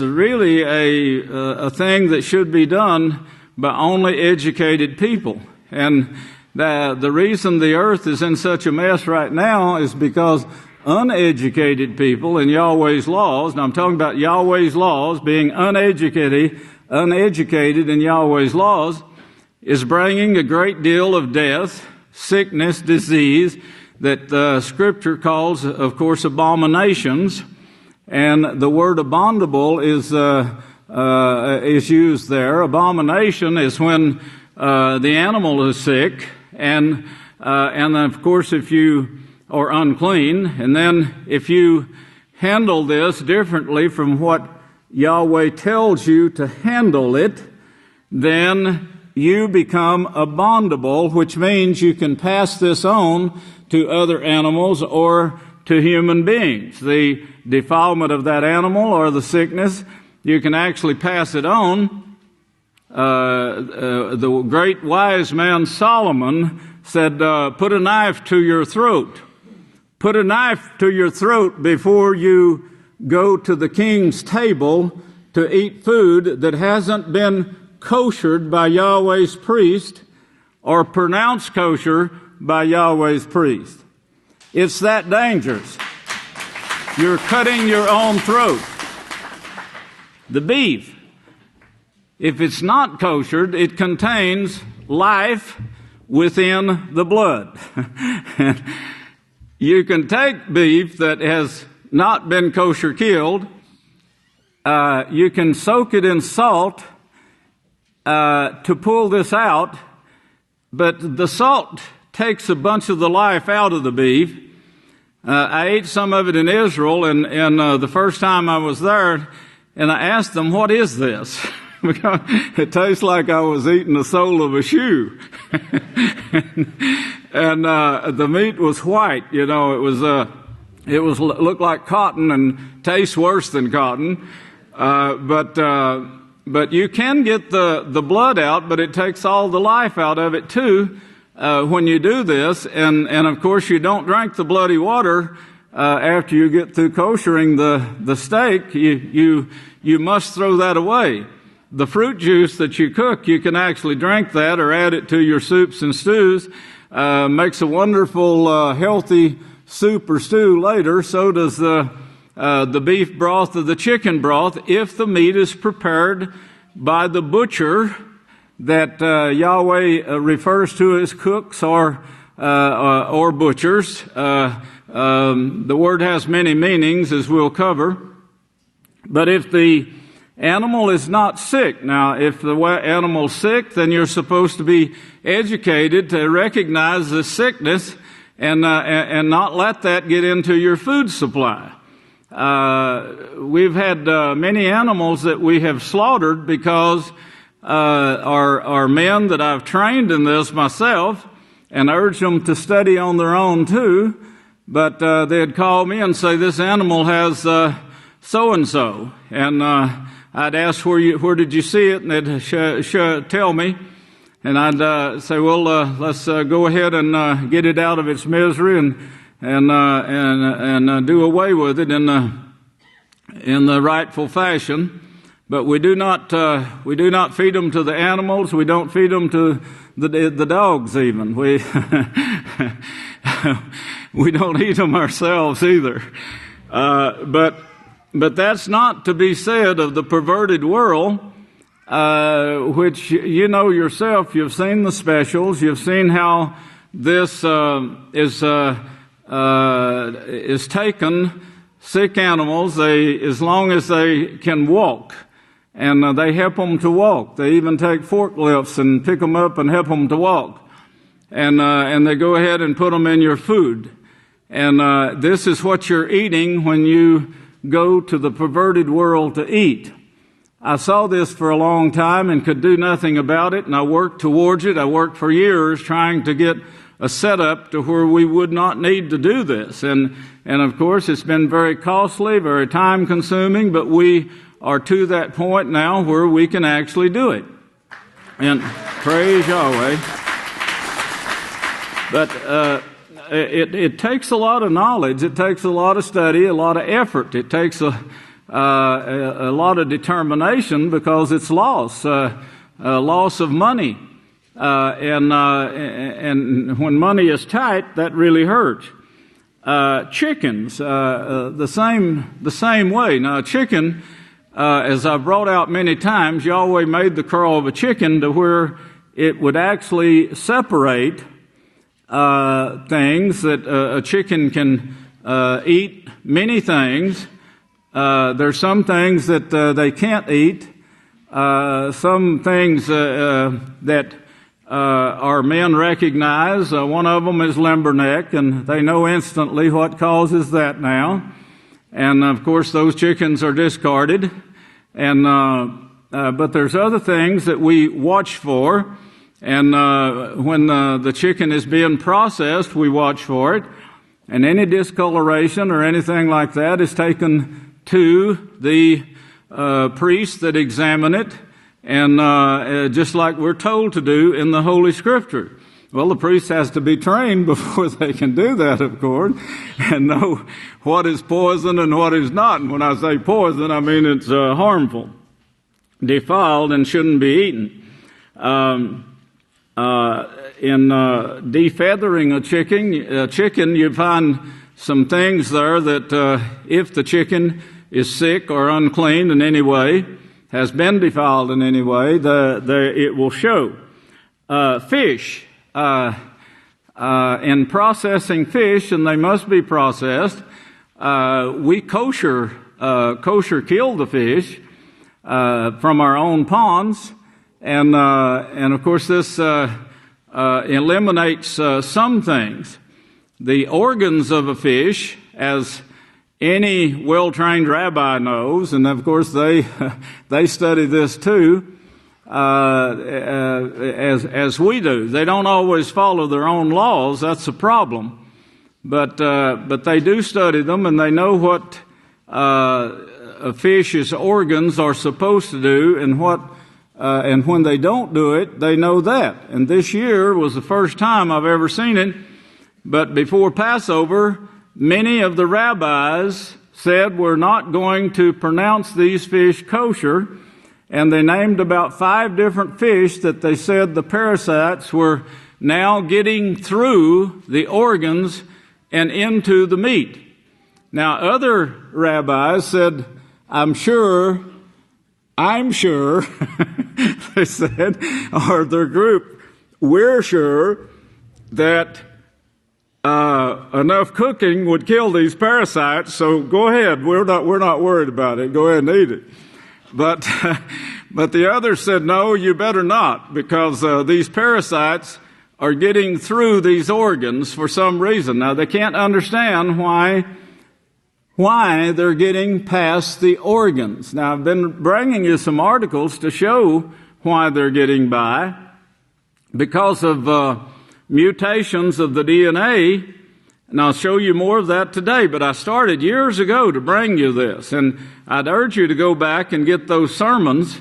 really a thing that should be done by only educated people. And the reason the earth is in such a mess right now is because uneducated people in Yahweh's laws, and I'm talking about Yahweh's laws, being uneducated in Yahweh's laws, is bringing a great deal of death, sickness, disease, that Scripture calls, of course, abominations. And the word abominable is used there. Abomination is when the animal is sick, and of course, if you are unclean, and then if you handle this differently from what Yahweh tells you to handle it, then you become abominable, which means you can pass this on to other animals or to human beings. The defilement of that animal or the sickness, you can actually pass it on. The great wise man Solomon said, put a knife to your throat. Put a knife to your throat before you go to the king's table to eat food that hasn't been koshered by Yahweh's priest or pronounced kosher by Yahweh's priest. It's that dangerous. You're cutting your own throat. The beef, if it's not koshered, it contains life within the blood. And you can take beef that has not been kosher killed, you can soak it in salt to pull this out, but the salt takes a bunch of the life out of the beef. I ate some of it in Israel, and the first time I was there, and I asked them, "What is this?" Because it tastes like I was eating the sole of a shoe. And the meat was white. You know, it was looked like cotton and tastes worse than cotton. But you can get the blood out, but it takes all the life out of it too when you do this. And of course, you don't drink the bloody water after you get through koshering the steak. You must throw that away. The fruit juice that you cook, you can actually drink that or add it to your soups and stews. Makes a wonderful, healthy soup or stew later. So does the beef broth or the chicken broth, if the meat is prepared by the butcher that Yahweh refers to as cooks or butchers. The word has many meanings, as we'll cover. But if the animal is not sick, now if the animal's sick, then you're supposed to be educated to recognize the sickness and not let that get into your food supply. We've had many animals that we have slaughtered because our men that I've trained in this myself and urged them to study on their own too, but they'd call me and say, "This animal has so-and-so," and I'd ask, where did you see it? And they'd tell me. And I'd say, well, let's go ahead and get it out of its misery and do away with it in the rightful fashion. But we do not feed them to the animals. We don't feed them to the dogs even. We we don't eat them ourselves either. But that's not to be said of the perverted world, which you know yourself. You've seen the specials. You've seen how this is taken. Sick animals, as long as they can walk, and they help them to walk. They even take forklifts and pick them up and help them to walk, and they go ahead and put them in your food. And this is what you're eating when you go to the perverted world to eat. I saw this for a long time and could do nothing about it, and I worked towards it. I worked for years trying to get a setup to where we would not need to do this. And of course, it's been very costly, very time-consuming, but we are to that point now where we can actually do it. And praise Yahweh. But it takes a lot of knowledge. It takes a lot of study, a lot of effort. It takes a lot of determination because it's loss of money. And when money is tight, that really hurts. Chickens, the same way. Now, a chicken, as I've brought out many times, Yahweh made the craw of a chicken to where it would actually separate things that a chicken can eat. Many things. There's some things that they can't eat. Some things that our men recognize. One of them is limberneck, and they know instantly what causes that now. And of course, those chickens are discarded. And but there's other things that we watch for. And when the chicken is being processed, we watch for it. And any discoloration or anything like that is taken to the priests that examine it. And just like we're told to do in the Holy Scripture. Well, the priest has to be trained before they can do that, of course, and know what is poison and what is not. And when I say poison, I mean it's harmful, defiled, and shouldn't be eaten. In defeathering a chicken, you find some things there that if the chicken is sick or unclean in any way, has been defiled in any way, it will show. Fish. in processing fish, and they must be processed, we kosher kill the fish from our own ponds, and of course this eliminates some things. The organs of a fish, as any well-trained rabbi knows, and of course they study this too, as we do. They don't always follow their own laws. That's a problem. But they do study them, and they know what a fish's organs are supposed to do, and when they don't do it, they know that. And this year was the first time I've ever seen it. But before Passover, many of the rabbis said we're not going to pronounce these fish kosher, and they named about 5 different fish that they said the parasites were now getting through the organs and into the meat. Now, other rabbis said, I'm sure, they said, or their group, we're sure that enough cooking would kill these parasites, so go ahead. We're not worried about it. Go ahead and eat it. But the others said, no, you better not, because these parasites are getting through these organs for some reason. Now, they can't understand why they're getting past the organs. Now, I've been bringing you some articles to show why they're getting by. Because of mutations of the DNA, and I'll show you more of that today, but I started years ago to bring you this, and I'd urge you to go back and get those sermons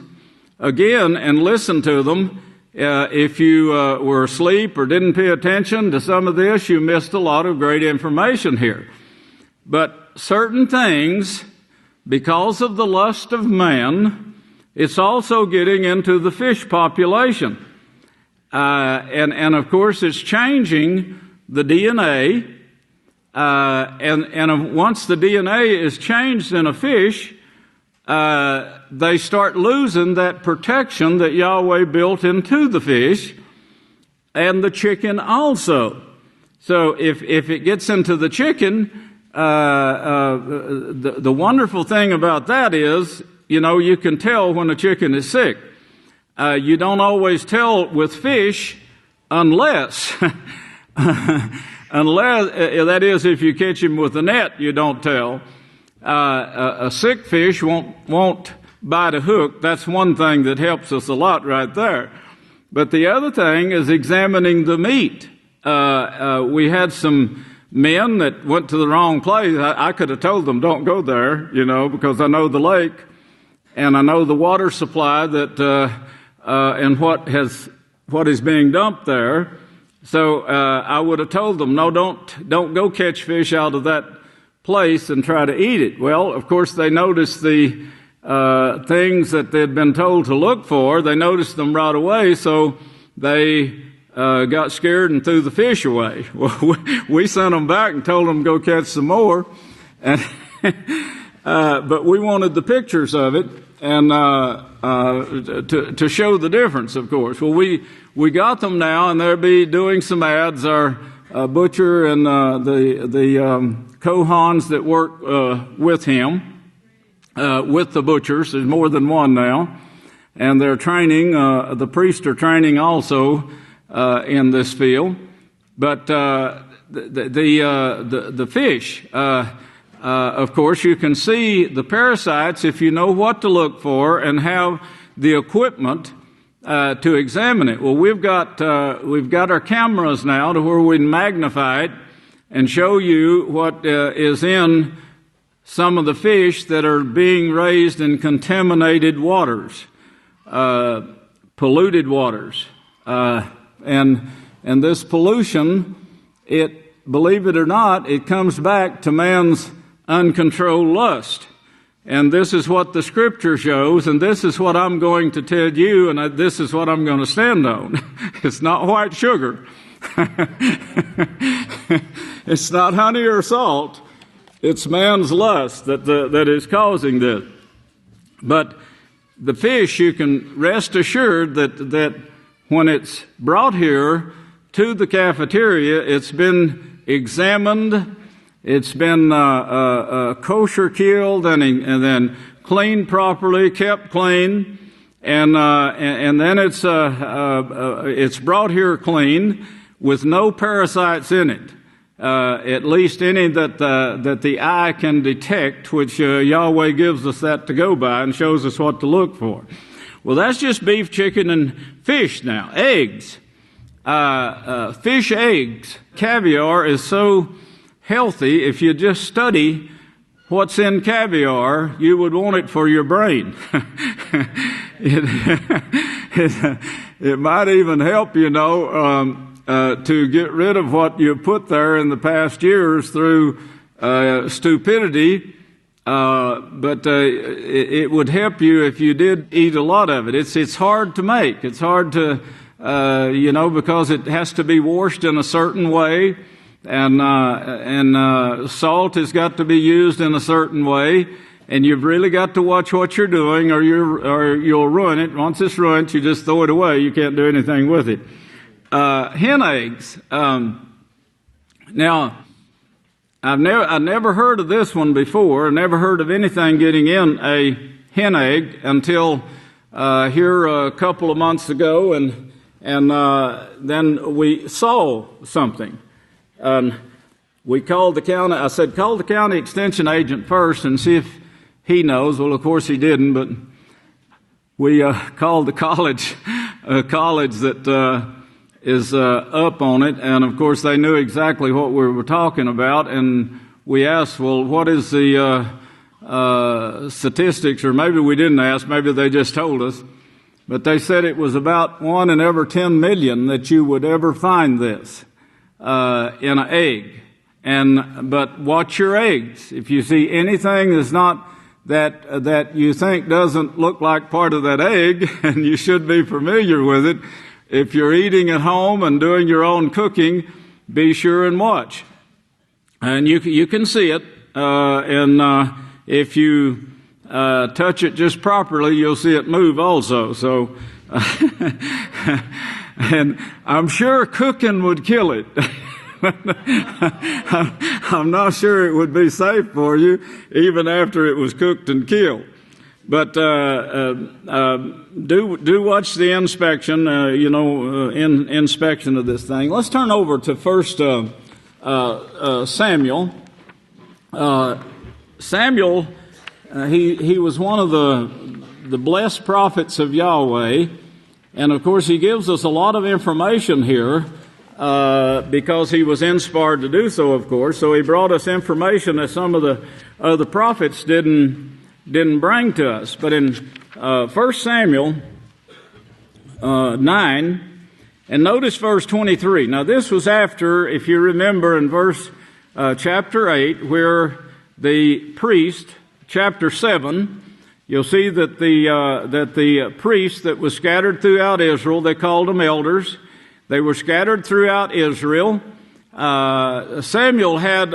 again and listen to them. If you were asleep or didn't pay attention to some of this, you missed a lot of great information here. But certain things, because of the lust of man, it's also getting into the fish population. And of course, it's changing the DNA. And once the DNA is changed in a fish, they start losing that protection that Yahweh built into the fish, and the chicken also. So if it gets into the chicken, the wonderful thing about that is, you can tell when a chicken is sick. You don't always tell with fish unless, that is, if you catch him with a net, you don't tell. A sick fish won't bite a hook. That's one thing that helps us a lot right there. But the other thing is examining the meat. We had some men that went to the wrong place. I could have told them, don't go there, because I know the lake and I know the water supply that, and what is being dumped there. So, I would have told them, no, don't go catch fish out of that place and try to eat it. Well, of course, they noticed the things that they'd been told to look for. They noticed them right away, so they got scared and threw the fish away. Well, we sent them back and told them to go catch some more, and but we wanted the pictures of it and to show the difference, of course. Well, we got them now, and they'll be doing some ads. Our butcher and the Kohans that work with him, with the butchers. There's more than one now, and they're training. The priests are training also in this field. But the fish, of course, you can see the parasites if you know what to look for and have the equipment to examine it. Well, we've got our cameras now to where we can magnify it and show you what is in some of the fish that are being raised in contaminated waters, polluted waters, and this pollution, believe it or not, it comes back to man's uncontrolled lust. And this is what the Scripture shows, and this is what I'm going to tell you, and this is what I'm going to stand on. It's not white sugar. It's not honey or salt. It's man's lust that is causing this. But the fish, you can rest assured that when it's brought here to the cafeteria, it's been examined, it's been kosher killed, and then cleaned properly, kept clean, and then it's brought here clean with no parasites in it, at least any that the eye can detect, which Yahweh gives us that to go by and shows us what to look for. Well, that's just beef, chicken, and fish now. Eggs. Fish eggs. Caviar is so healthy, if you just study what's in caviar, you would want it for your brain. It might even help, to get rid of what you put there in the past years through stupidity. But it would help you if you did eat a lot of it. It's hard to make. It's hard to, because it has to be washed in a certain way, and salt has got to be used in a certain way, and you've really got to watch what you're doing, or you'll ruin it. Once it's ruined, you just throw it away. You can't do anything with it. Hen eggs. Now, I've never heard of this one before. Never heard of anything getting in a hen egg until here a couple of months ago, and then we saw something. We called the county. I said, call the county extension agent first and see if he knows. Well, of course he didn't, but we called the college, a college that is up on it, and of course they knew exactly what we were talking about, and we asked, well, what is the statistics, or maybe we didn't ask, maybe they just told us, but they said it was about 1 in every 10 million that you would ever find this in an egg. But watch your eggs. If you see anything that's not that you think doesn't look like part of that egg, and you should be familiar with it, if you're eating at home and doing your own cooking, be sure and watch. And you can see it, and if you touch it just properly, you'll see it move also. So, and I'm sure cooking would kill it. I'm not sure it would be safe for you, even after it was cooked and killed. But do watch the inspection, inspection of this thing. Let's turn over to First Samuel. Samuel, he was one of the blessed prophets of Yahweh, and of course he gives us a lot of information here because he was inspired to do so. Of course, so he brought us information that some of the other prophets didn't bring to us. But in 1 Samuel 9, and notice verse 23. Now this was after, if you remember in chapter 8, where the priest, chapter 7, you'll see that the priests that was scattered throughout Israel, they called them elders. They were scattered throughout Israel. Samuel had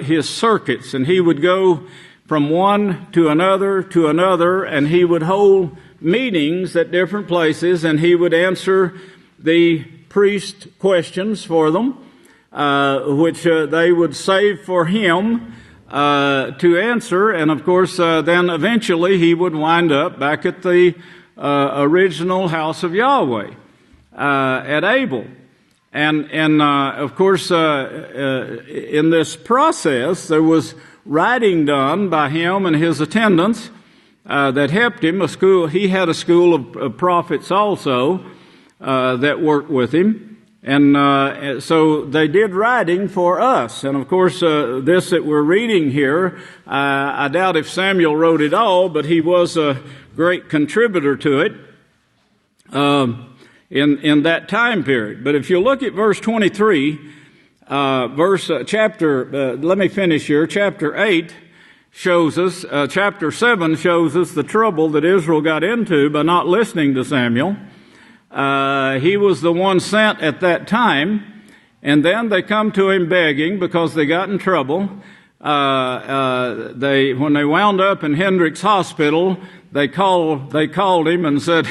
his circuits, and he would go from one to another, and he would hold meetings at different places, and he would answer the priest questions for them, which they would save for him to answer. And of course, then eventually he would wind up back at the original House of Yahweh at Abel. And of course, in this process, there was writing done by him and his attendants that helped him. He had a school of prophets also that worked with him, and so they did writing for us. And of course, this that we're reading here, I doubt if Samuel wrote it all, but he was a great contributor to it in that time period. But if you look at verse 23. Let me finish here. Chapter 8 shows us, chapter 7 shows us the trouble that Israel got into by not listening to Samuel. He was the one sent at that time, and then they come to him begging because they got in trouble. When they wound up in Hendrick's hospital, they called him and said,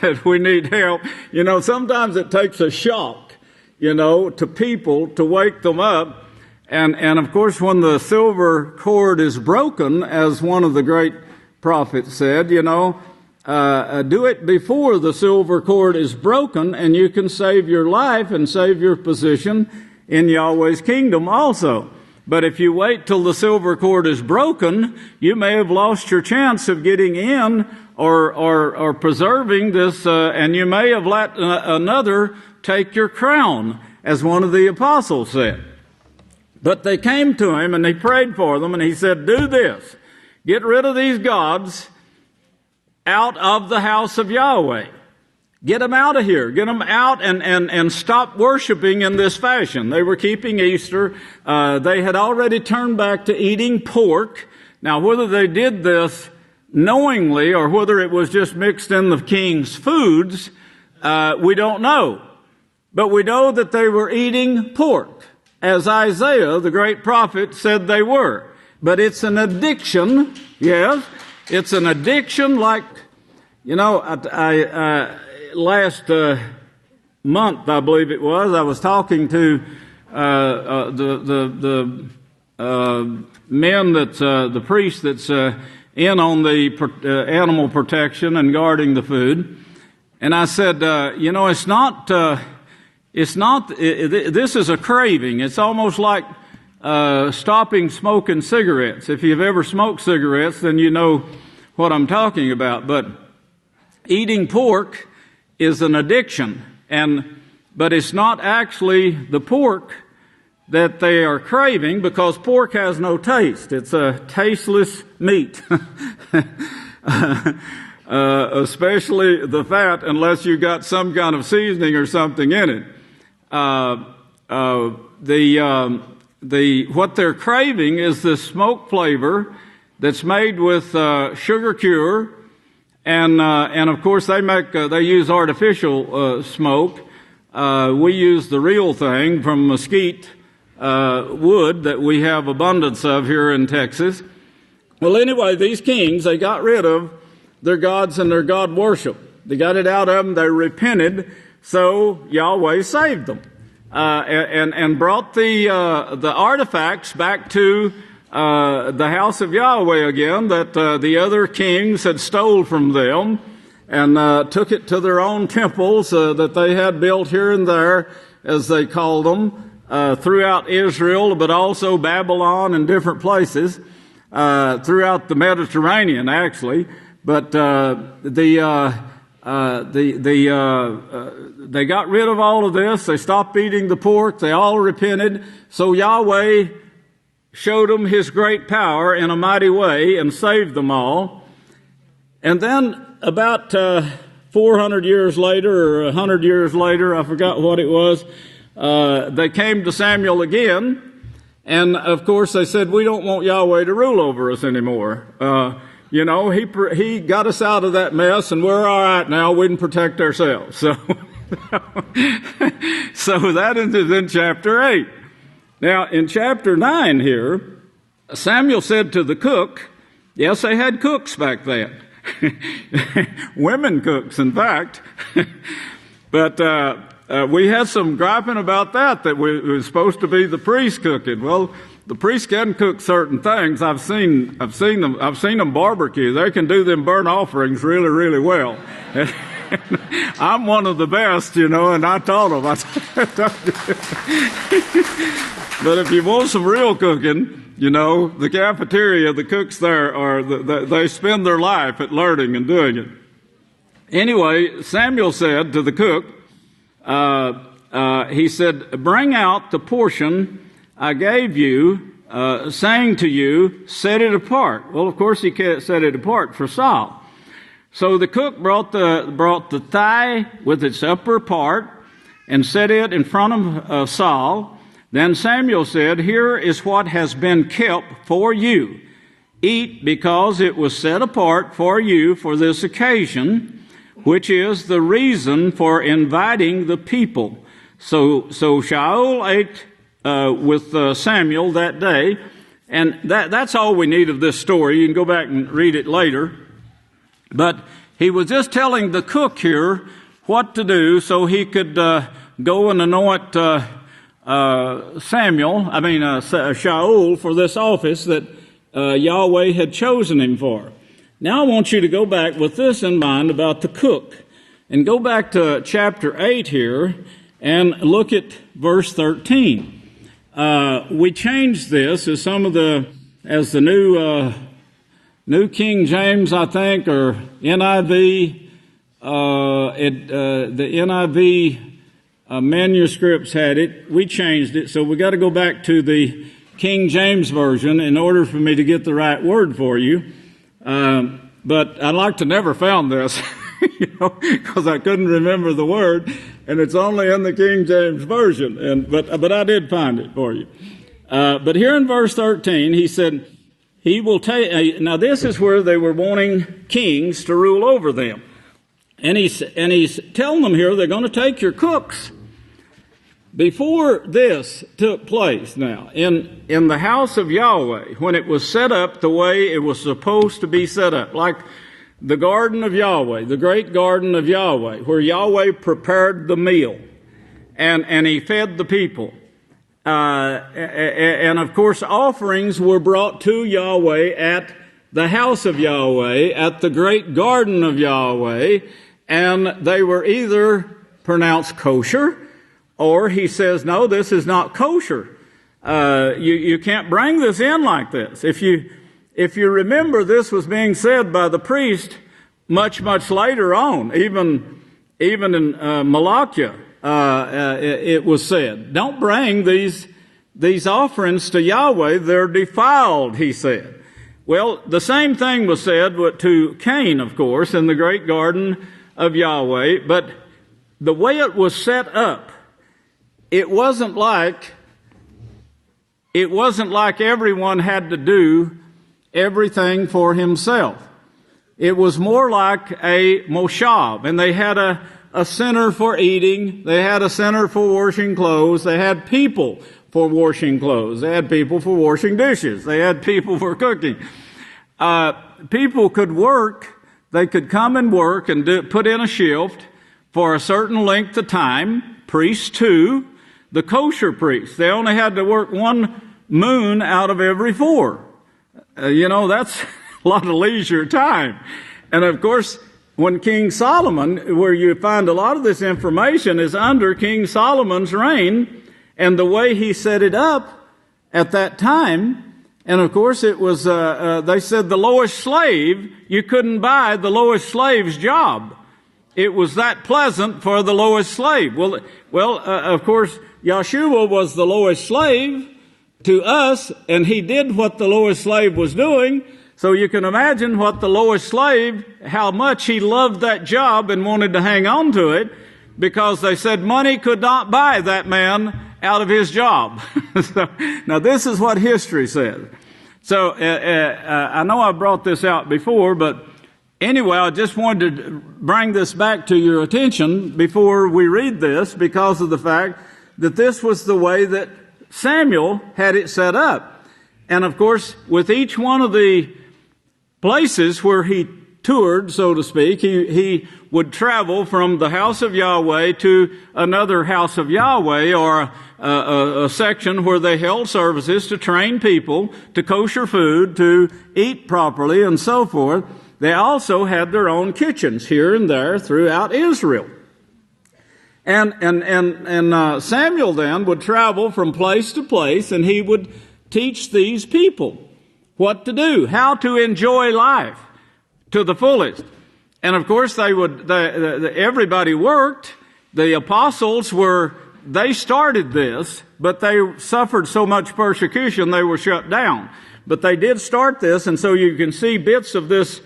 that we need help. You know, sometimes it takes a shock, you know, to people to wake them up. And of course, when the silver cord is broken, as one of the great prophets said, you know, do it before the silver cord is broken, and you can save your life and save your position in Yahweh's kingdom also. But if you wait till the silver cord is broken, you may have lost your chance of getting in or preserving this, and you may have let another take your crown, as one of the apostles said. But they came to him and he prayed for them, and he said, do this, get rid of these gods out of the house of Yahweh. Get them out of here. Get them out and stop worshiping in this fashion. They were keeping Easter. They had already turned back to eating pork. Now, whether they did this knowingly or whether it was just mixed in the king's foods, we don't know. But we know that they were eating pork, as Isaiah, the great prophet, said they were. But it's an addiction, yes. It's an addiction like, you know, last month, I believe it was, I was talking to the men that's the priest that's in on the animal protection and guarding the food, and I said, you know, this is a craving. It's almost like stopping smoking cigarettes. If you've ever smoked cigarettes, then you know what I'm talking about. But eating pork is an addiction, but it's not actually the pork that they are craving, because pork has no taste. It's a tasteless meat, especially the fat, unless you got some kind of seasoning or something in it. What they're craving is the smoke flavor that's made with sugar cure. And of course they use artificial smoke. We use the real thing from mesquite wood that we have abundance of here in Texas. Well, anyway, these kings, they got rid of their gods and their god worship. They got it out of them. They repented, so Yahweh saved them and brought the artifacts back to the house of Yahweh again that the other kings had stole from them, and took it to their own temples that they had built here and there, as they called them, throughout Israel, but also Babylon and different places throughout the Mediterranean, actually. But they got rid of all of this. They stopped eating the pork. They all repented. So Yahweh showed them his great power in a mighty way and saved them all. And then about 400 years later or 100 years later, I forgot what it was, they came to Samuel again. And of course they said, we don't want Yahweh to rule over us anymore. You know, he got us out of that mess, and we're all right now. We can protect ourselves. So, so that is in chapter 8. Now, in chapter 9 here, Samuel said to the cook, yes, they had cooks back then. Women cooks, in fact. But we had some griping about that it was supposed to be the priest cooking. Well, the priest can cook certain things. I've seen them barbecue. They can do them burnt offerings really, really well. I'm one of the best, you know, and I taught them. But if you want some real cooking, you know, the cafeteria, the cooks there they spend their life at learning and doing it. Anyway, Samuel said to the cook, he said, bring out the portion I gave you, saying to you, set it apart. Well, of course, he set it apart for Saul. So the cook brought the thigh with its upper part and set it in front of Saul. Then Samuel said, here is what has been kept for you. Eat, because it was set apart for you for this occasion, which is the reason for inviting the people. So Shaul ate with Samuel that day, And that's all we need of this story. You can go back and read it later. But he was just telling the cook here what to do so he could go and anoint Shaul for this office that Yahweh had chosen him for. Now I want you to go back with this in mind about the cook. And go back to chapter 8 here and look at verse 13. We changed this as the New King James, I think, or NIV, the NIV manuscripts had it. We changed it, so we got to go back to the King James Version in order for me to get the right word for you. But I'd like to never found this, because I couldn't remember the word, and it's only in the King James Version. But I did find it for you. But here in verse 13, he said, he will take. Now this is where they were wanting kings to rule over them, and he's telling them here they're going to take your cooks. Before this took place, now in the house of Yahweh, when it was set up the way it was supposed to be set up, like the garden of Yahweh, the great garden of Yahweh, where Yahweh prepared the meal, and he fed the people. And of course, offerings were brought to Yahweh at the house of Yahweh, at the great garden of Yahweh, and they were either pronounced kosher, or he says, no, this is not kosher. You can't bring this in like this. If you remember, this was being said by the priest much later on, even in Malachi. It was said, don't bring these offerings to Yahweh, they're defiled, he said. Well, the same thing was said to Cain, of course, in the great garden of Yahweh, but the way it was set up, it wasn't like everyone had to do everything for himself. It was more like a moshav, and they had a center for eating. They had a center for washing clothes. They had people for washing clothes. They had people for washing dishes. They had people for cooking. People could work. They could come and work and put in a shift for a certain length of time. Priests too. The kosher priests, they only had to work one moon out of every 4. That's a lot of leisure time. And of course, when King Solomon, where you find a lot of this information, is under King Solomon's reign, and the way he set it up at that time, and of course it was, they said the lowest slave, you couldn't buy the lowest slave's job. It was that pleasant for the lowest slave. Well, of course, Yeshua was the lowest slave to us, and he did what the lowest slave was doing. So you can imagine what the lowest slave, how much he loved that job and wanted to hang on to it, because they said money could not buy that man out of his job. Now this is what history says. So I know I brought this out before, but anyway, I just wanted to bring this back to your attention before we read this, because of the fact that this was the way that Samuel had it set up. And of course, with each one of the places where he toured, so to speak, he would travel from the house of Yahweh to another house of Yahweh, or a section where they held services to train people to kosher food, to eat properly, and so forth. They also had their own kitchens here and there throughout Israel. And Samuel then would travel from place to place, and he would teach these people what to do, how to enjoy life to the fullest. And of course, everybody worked. The apostles they started this, but they suffered so much persecution they were shut down. But they did start this, and so you can see bits of this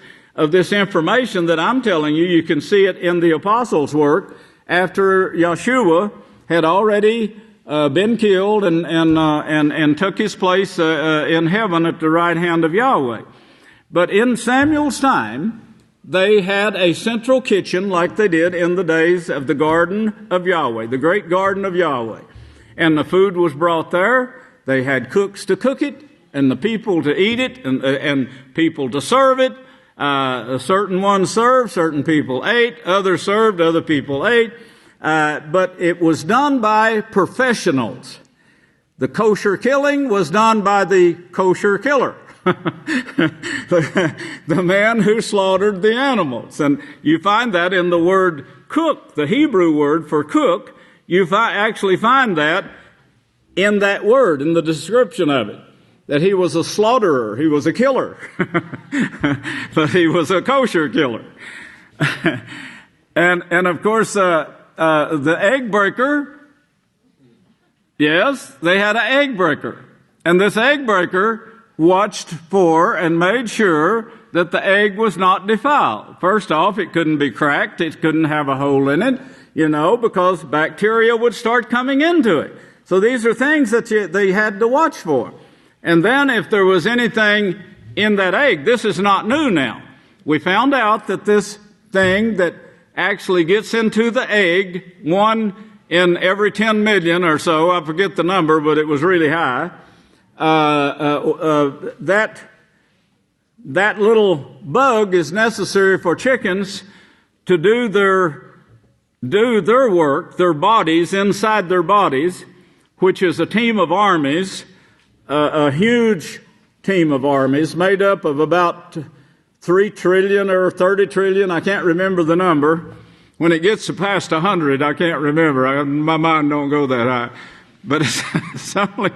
information that I'm telling you. You can see it in the apostles' work after Yeshua had already been killed and took his place in heaven at the right hand of Yahweh. But in Samuel's time, they had a central kitchen like they did in the days of the garden of Yahweh, the great garden of Yahweh. And the food was brought there. They had cooks to cook it, and the people to eat it, and people to serve it. Certain ones served, certain people ate, others served, other people ate. But it was done by professionals. The kosher killing was done by the kosher killer. The man who slaughtered the animals. And you find that in the word cook, the Hebrew word for cook. You actually find that in that word, in the description of it, that he was a slaughterer, he was a killer, but he was a kosher killer. and of course, the egg breaker, yes, they had an egg breaker. And this egg breaker watched for and made sure that the egg was not defiled. First off, it couldn't be cracked. It couldn't have a hole in it, because bacteria would start coming into it. So these are things that they had to watch for. And then if there was anything in that egg, this is not new now. We found out that this thing that actually gets into the egg, 1 in every 10 million or so, I forget the number, but it was really high, that little bug is necessary for chickens to do their work, their bodies, inside their bodies, which is a team of armies, a huge team of armies made up of about 3 trillion or 30 trillion. I can't remember the number. When it gets past 100, I can't remember. My mind don't go that high. But it's something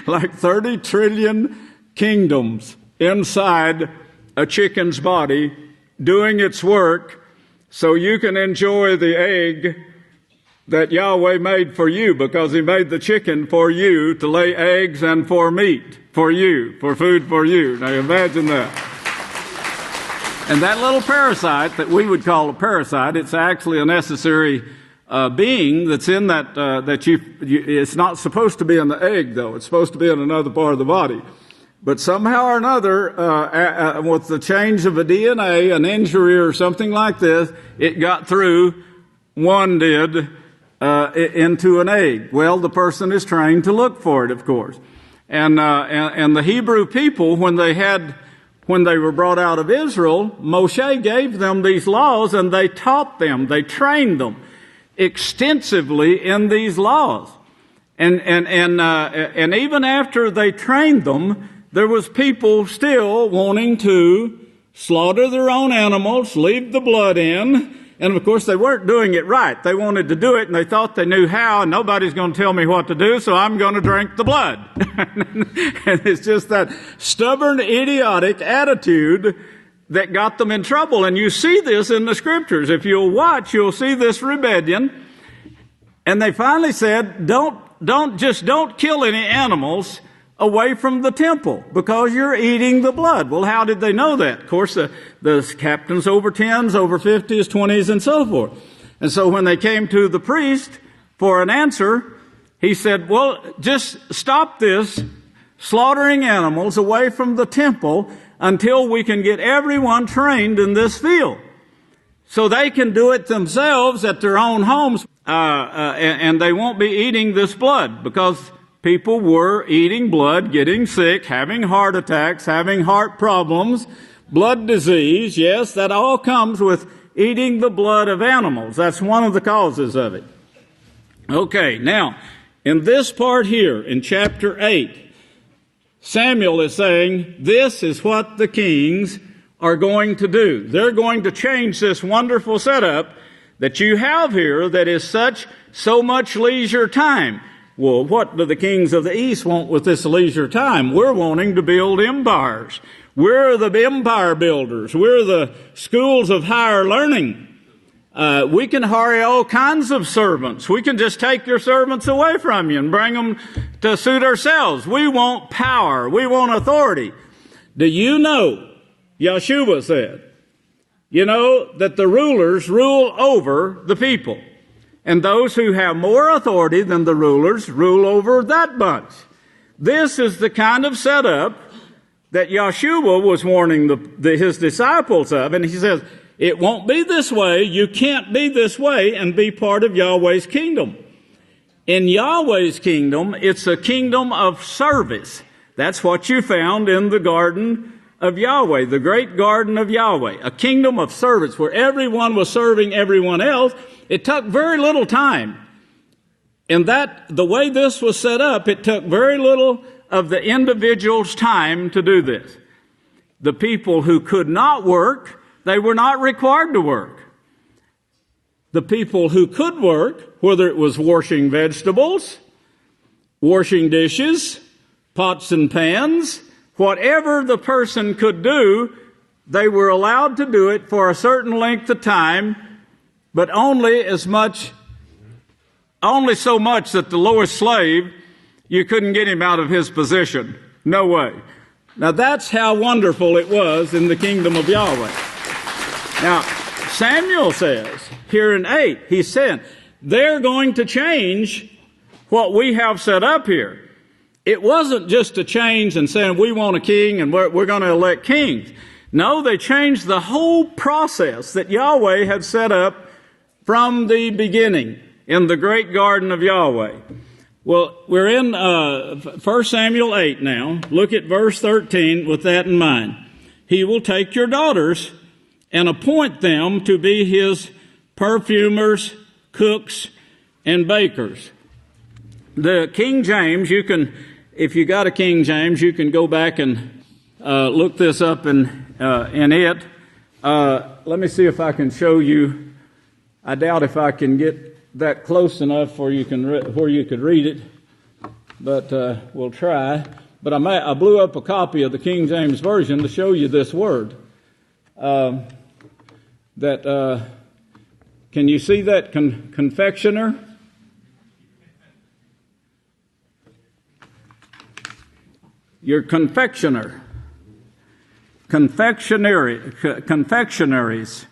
like 30 trillion kingdoms inside a chicken's body doing its work so you can enjoy the egg that Yahweh made for you, because he made the chicken for you to lay eggs and for meat for you, for food for you. Now imagine that. And that little parasite that we would call a parasite, it's actually a necessary being that's in that, it's not supposed to be in the egg, though. It's supposed to be in another part of the body. But somehow or another, with the change of a DNA, an injury or something like this, it got through, one did, into an egg. Well, the person is trained to look for it, of course. And the Hebrew people, when they were brought out of Israel, Moshe gave them these laws, and they taught them, they trained them extensively in these laws. And even after they trained them, there was people still wanting to slaughter their own animals, leave the blood in, and of course they weren't doing it right. They wanted to do it, and they thought they knew how, and nobody's going to tell me what to do, so I'm going to drink the blood. And it's just that stubborn, idiotic attitude that got them in trouble. And you see this in the scriptures. If you'll watch, you'll see this rebellion. And they finally said, don't kill any animals away from the temple, because you're eating the blood. Well, how did they know that? Of course, the captains over 10s, over 50s, 20s, and so forth. And so when they came to the priest for an answer, he said, well, just stop this slaughtering animals away from the temple until we can get everyone trained in this field, so they can do it themselves at their own homes, and they won't be eating this blood, because people were eating blood, getting sick, having heart attacks, having heart problems, blood disease. Yes, that all comes with eating the blood of animals. That's one of the causes of it. Okay, now, in this part here, in chapter 8, Samuel is saying, this is what the kings are going to do. They're going to change this wonderful setup that you have here that is so much leisure time. Well, what do the kings of the East want with this leisure time? We're wanting to build empires. We're the empire builders. We're the schools of higher learning. We can hire all kinds of servants. We can just take your servants away from you and bring them to suit ourselves. We want power. We want authority. Do you know, Yeshua said, that the rulers rule over the people. And those who have more authority than the rulers rule over that bunch. This is the kind of setup that Yeshua was warning his disciples of. And he says, it won't be this way. You can't be this way and be part of Yahweh's kingdom. In Yahweh's kingdom, it's a kingdom of service. That's what you found in the garden of Yahweh, the great garden of Yahweh, a kingdom of servants where everyone was serving everyone else. It took very little time. In that, the way this was set up, it took very little of the individual's time to do this. The people who could not work, they were not required to work. The people who could work, whether it was washing vegetables, washing dishes, pots and pans, whatever the person could do, they were allowed to do it for a certain length of time, but only so much that the lowest slave, you couldn't get him out of his position. No way. Now that's how wonderful it was in the kingdom of Yahweh. Now, Samuel says, here in 8, he said, they're going to change what we have set up here. It wasn't just a change and saying we want a king and we're going to elect kings. No, they changed the whole process that Yahweh had set up from the beginning in the great garden of Yahweh. Well, we're in 1 Samuel 8 now. Look at verse 13 with that in mind. He will take your daughters and appoint them to be his perfumers, cooks, and bakers. The King James, you can, if you got a King James, you can go back and look this up in it. Let me see if I can show you. I doubt if I can get that close enough where you could read it, but we'll try. But I blew up a copy of the King James Version to show you this word. Can you see that confectioner? Your confectioner. Confectionaries.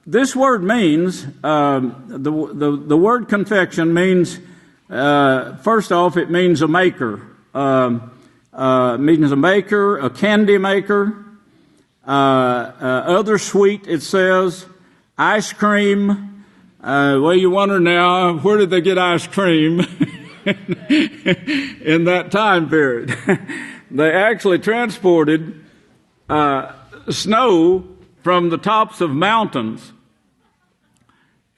This word means, the word confection means, first off, it means a maker. Means a maker, a candy maker, other sweet, it says, ice cream. Well, you wonder now, where did they get ice cream in that time period? They actually transported snow from the tops of mountains,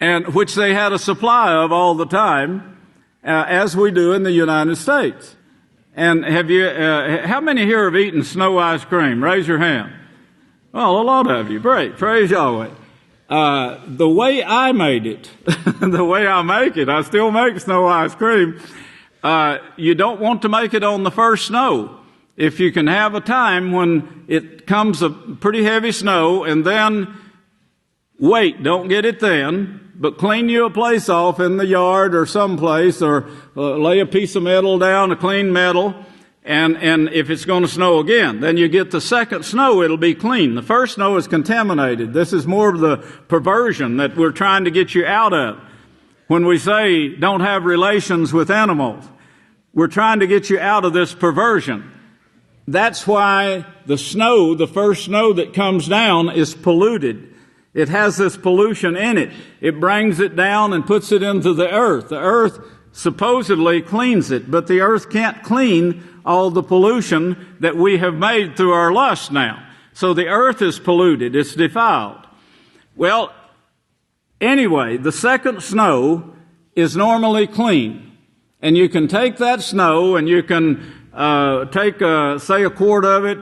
and which they had a supply of all the time, as we do in the United States. And have you? How many here have eaten snow ice cream? Raise your hand. Well, a lot of you. Great. Praise Yahweh. The way I made it, the way I make it, I still make snow ice cream. You don't want to make it on the first snow. If you can have a time when it comes a pretty heavy snow, and then wait, don't get it then, but clean you a place off in the yard or someplace, or lay a piece of metal down, a clean metal, and if it's going to snow again, then you get the second snow, it'll be clean. The first snow is contaminated. This is more of the perversion that we're trying to get you out of. When we say don't have relations with animals, we're trying to get you out of this perversion. That's why the snow, the first snow that comes down, is polluted. It has this pollution in it. It brings it down and puts it into the earth. The earth supposedly cleans it, but the earth can't clean all the pollution that we have made through our lust now. So the earth is polluted. It's defiled. Well, anyway, the second snow is normally clean. And you can take that snow and you can take, say, a quart of it,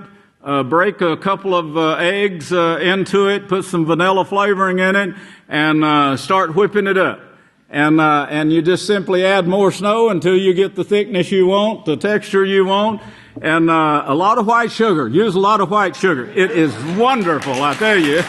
break a couple of eggs into it, put some vanilla flavoring in it, and start whipping it up. And you just simply add more snow until you get the thickness you want, the texture you want, and a lot of white sugar. Use a lot of white sugar. It is wonderful, I tell you.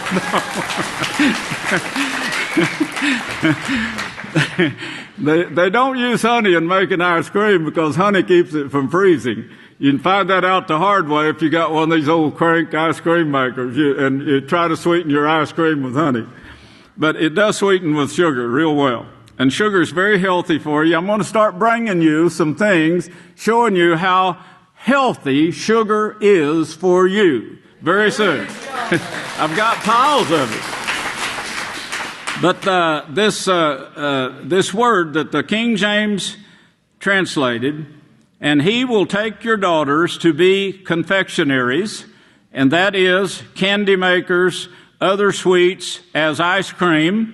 They don't use honey in making ice cream because honey keeps it from freezing. You can find that out the hard way if you got one of these old crank ice cream makers and you try to sweeten your ice cream with honey. But it does sweeten with sugar real well. And sugar is very healthy for you. I'm going to start bringing you some things showing you how healthy sugar is for you very soon. I've got piles of it. But this word that the King James translated, and he will take your daughters to be confectionaries, and that is candy makers, other sweets as ice cream,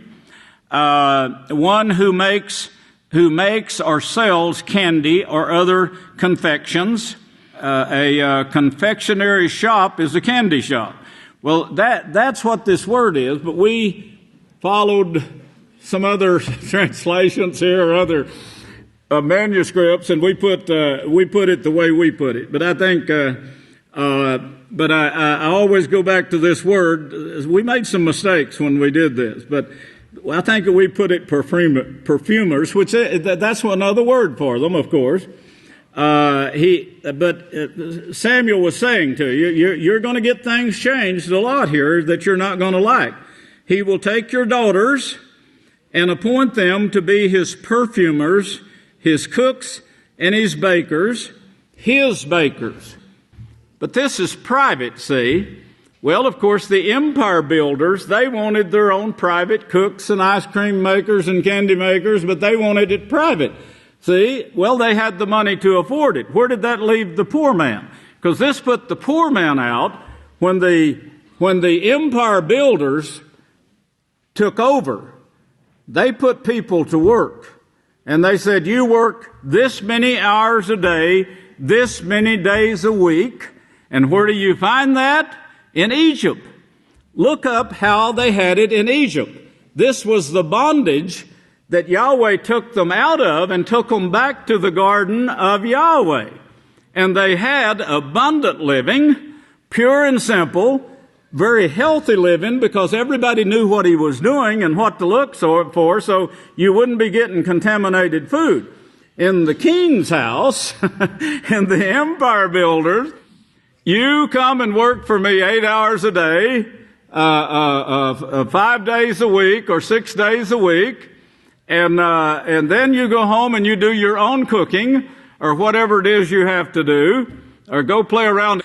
one who makes or sells candy or other confections. A confectionery shop is a candy shop. Well, that's what this word is, but we followed some other translations here or other manuscripts, and we put it the way we put it. But I think, but I always go back to this word. We made some mistakes when we did this, but I think we put it perfumers, which that's another word for them, of course. But Samuel was saying to you, you're going to get things changed a lot here that you're not going to like. He will take your daughters and appoint them to be his perfumers, his cooks, and his bakers. But this is private, see? Well, of course, the empire builders, they wanted their own private cooks and ice cream makers and candy makers, but they wanted it private. See? Well, they had the money to afford it. Where did that leave the poor man? Because this put the poor man out when the empire builders took over. They put people to work. And they said, you work this many hours a day, this many days a week. And where do you find that? In Egypt. Look up how they had it in Egypt. This was the bondage that Yahweh took them out of and took them back to the garden of Yahweh. And they had abundant living, pure and simple, very healthy living, because everybody knew what he was doing and what to look for, so you wouldn't be getting contaminated food. In the king's house, in the empire builders, you come and work for me 8 hours a day, 5 days a week or 6 days a week, and then you go home and you do your own cooking or whatever it is you have to do, or go play around.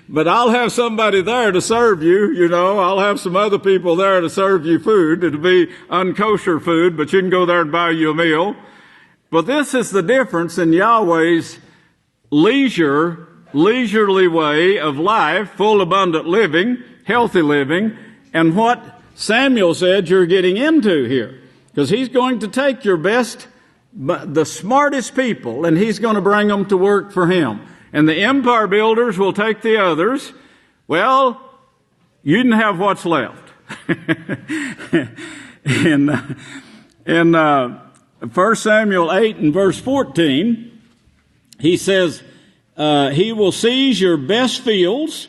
But I'll have somebody there to serve you, I'll have some other people there to serve you food. It'll be unkosher food, but you can go there and buy you a meal. But this is the difference in Yahweh's leisurely way of life, full abundant living, healthy living, and what Samuel said you're getting into here. Because he's going to take your best, the smartest people, and he's going to bring them to work for him. And the empire builders will take the others. Well, you didn't have what's left. In 1 Samuel 8 and verse 14, he says, he will seize your best fields,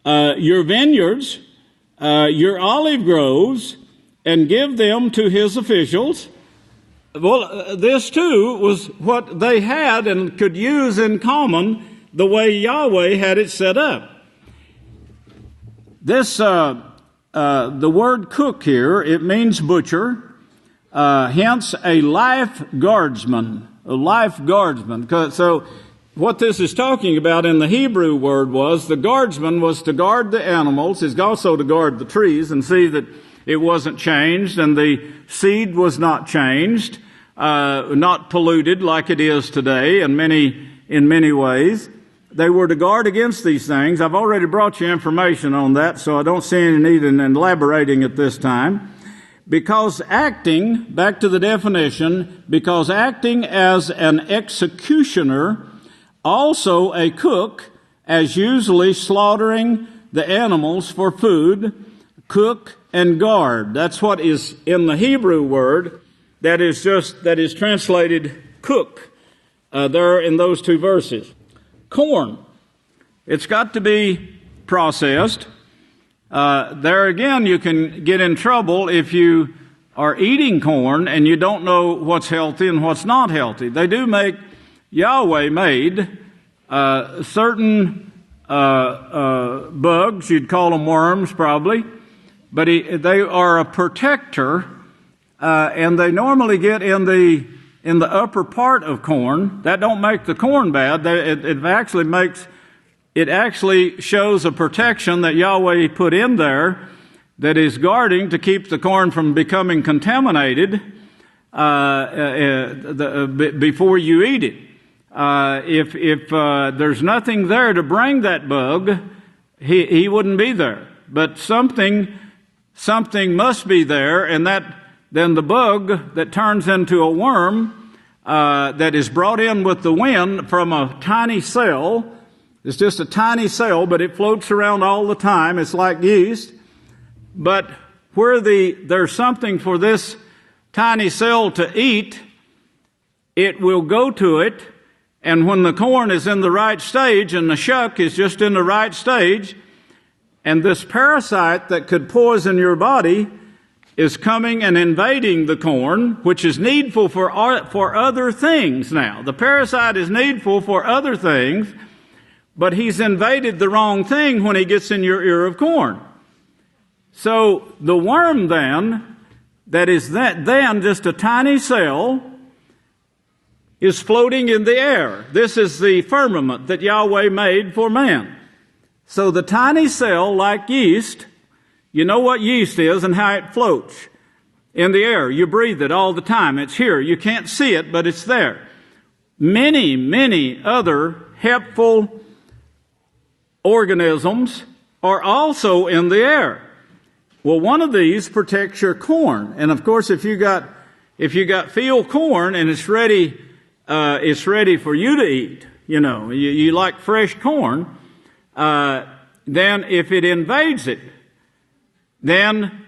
your vineyards, your olive groves, and give them to his officials. Well, this too was what they had and could use in common, the way Yahweh had it set up. This, the word cook here, it means butcher, hence a life guardsman. So what this is talking about in the Hebrew word was the guardsman was to guard the animals, is also to guard the trees and see that it wasn't changed and the seed was not changed, not polluted like it is today in many ways. They were to guard against these things. I've already brought you information on that, so I don't see any need in elaborating at this time. Because acting, back to the definition, because acting as an executioner, also a cook, as usually slaughtering the animals for food, cook and guard. That's what is in the Hebrew word that is translated cook there in those two verses. Corn. It's got to be processed. There again, you can get in trouble if you are eating corn and you don't know what's healthy and what's not healthy. They do make, Yahweh made certain bugs, you'd call them worms probably, but they are a protector, and they normally get in the upper part of corn. That don't make the corn bad. It actually shows a protection that Yahweh put in there that is guarding to keep the corn from becoming contaminated. before you eat it. If there's nothing there to bring that bug, he wouldn't be there. But something must be there, and then the bug that turns into a worm that is brought in with the wind from a tiny cell. It's just a tiny cell, but it floats around all the time. It's like yeast. But where there's something for this tiny cell to eat, it will go to it. And when the corn is in the right stage and the shuck is just in the right stage, and this parasite that could poison your body is coming and invading the corn, which is needful for other things now. The parasite is needful for other things, but he's invaded the wrong thing when he gets in your ear of corn. So the worm then, that is then just a tiny cell, is floating in the air. This is the firmament that Yahweh made for man. So the tiny cell, like yeast, you know what yeast is and how it floats in the air. You breathe it all the time. It's here. You can't see it, but it's there. Many, many other helpful organisms are also in the air. Well, one of these protects your corn. And of course, if you got field corn and it's ready for you to eat, you like fresh corn, then if it invades it, then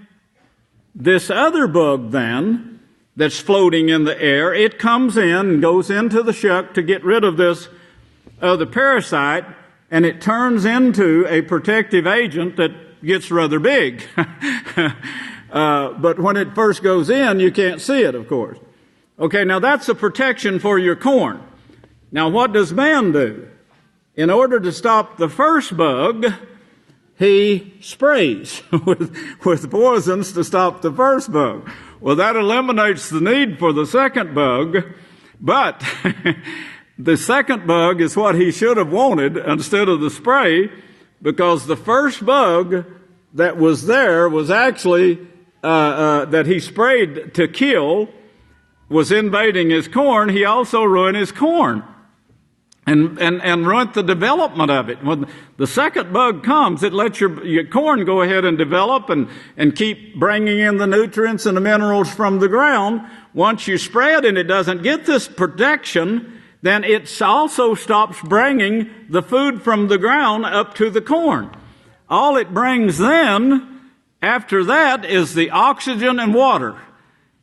this other bug then that's floating in the air, it comes in and goes into the shuck to get rid of this other parasite, and it turns into a protective agent that gets rather big. But when it first goes in, you can't see it, of course. Okay, now that's a protection for your corn. Now what does man do? In order to stop the first bug, he sprays with poisons to stop the first bug. Well, that eliminates the need for the second bug, but the second bug is what he should have wanted instead of the spray, because the first bug that was there was actually that he sprayed to kill was invading his corn. He also ruined his corn and ruined the development of it. When the second bug comes, it lets your corn go ahead and develop and keep bringing in the nutrients and the minerals from the ground. Once you spray it and it doesn't get this protection, then it also stops bringing the food from the ground up to the corn. All it brings then, after that, is the oxygen and water.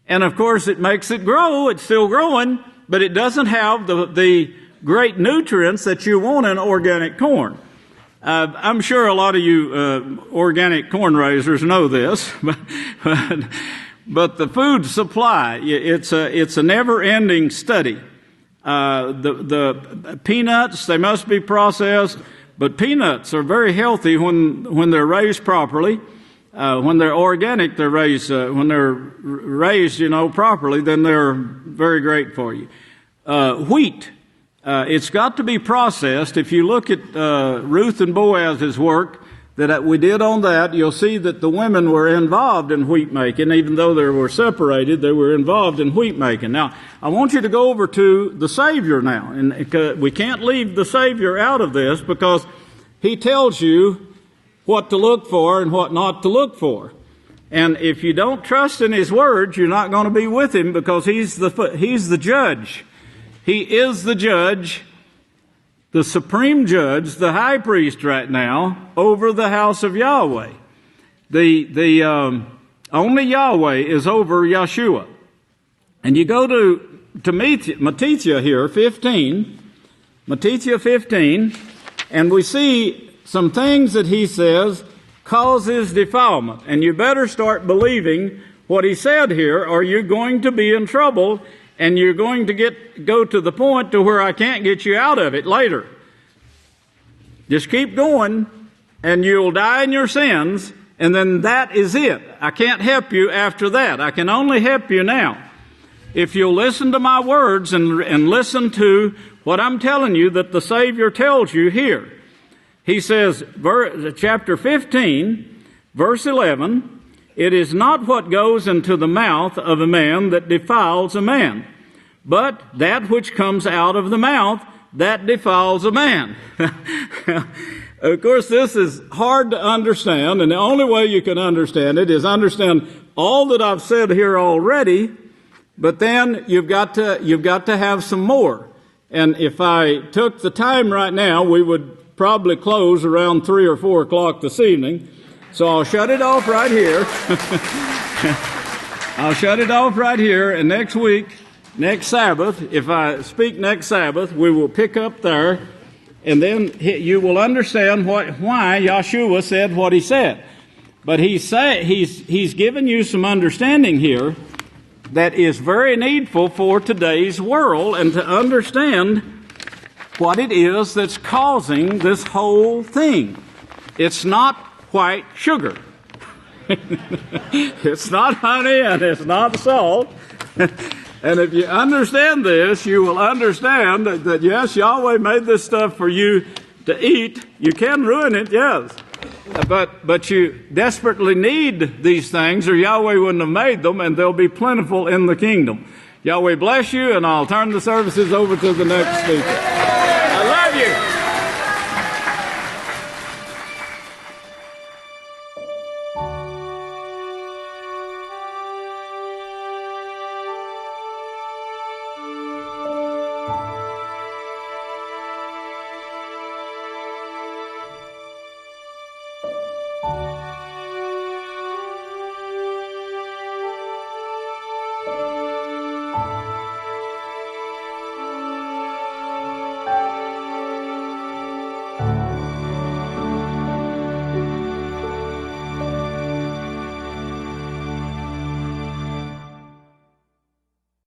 And of course, it makes it grow. It's still growing, but it doesn't have the great nutrients that you want in organic corn. I'm sure a lot of you organic corn raisers know this, but the food supply, it's a never-ending study. The peanuts, they must be processed, but peanuts are very healthy when they're raised properly. When they're organic, they're raised. When they're raised, properly, then they're very great for you. Wheat, it's got to be processed. If you look at Ruth and Boaz's work that we did on that, you'll see that the women were involved in wheat making. Even though they were separated, they were involved in wheat making. Now, I want you to go over to the Savior now. And we can't leave the Savior out of this, because he tells you what to look for and what not to look for. And if you don't trust in his words, you're not going to be with him, because he's the judge. He is the judge, the supreme judge, the high priest right now over the house of Yahweh. The only Yahweh is over Yeshua. And you go to Matithia here, 15, Matithia 15, and we see some things that he says causes defilement. And you better start believing what he said here, or you're going to be in trouble, and you're going to go to the point to where I can't get you out of it later. Just keep going, and you'll die in your sins, and then that is it. I can't help you after that. I can only help you now. If you'll listen to my words and listen to what I'm telling you that the Savior tells you here. He says, chapter 15, verse 11, It is not what goes into the mouth of a man that defiles a man, but that which comes out of the mouth that defiles a man. Of course, this is hard to understand, and the only way you can understand it is understand all that I've said here already, but then you've got to have some more. And if I took the time right now, we would probably close around 3 or 4 o'clock this evening. So I'll shut it off right here. I'll shut it off right here, and next week, next Sabbath, if I speak next Sabbath, we will pick up there, and then you will understand why Yahshua said what he said. But he's given you some understanding here that is very needful for today's world, and to understand what it is that's causing this whole thing. It's not white sugar. It's not honey, and it's not salt. And if you understand this, you will understand that yes, Yahweh made this stuff for you to eat. You can ruin it, yes. But you desperately need these things, or Yahweh wouldn't have made them, and they'll be plentiful in the kingdom. Yahweh bless you, and I'll turn the services over to the next speaker.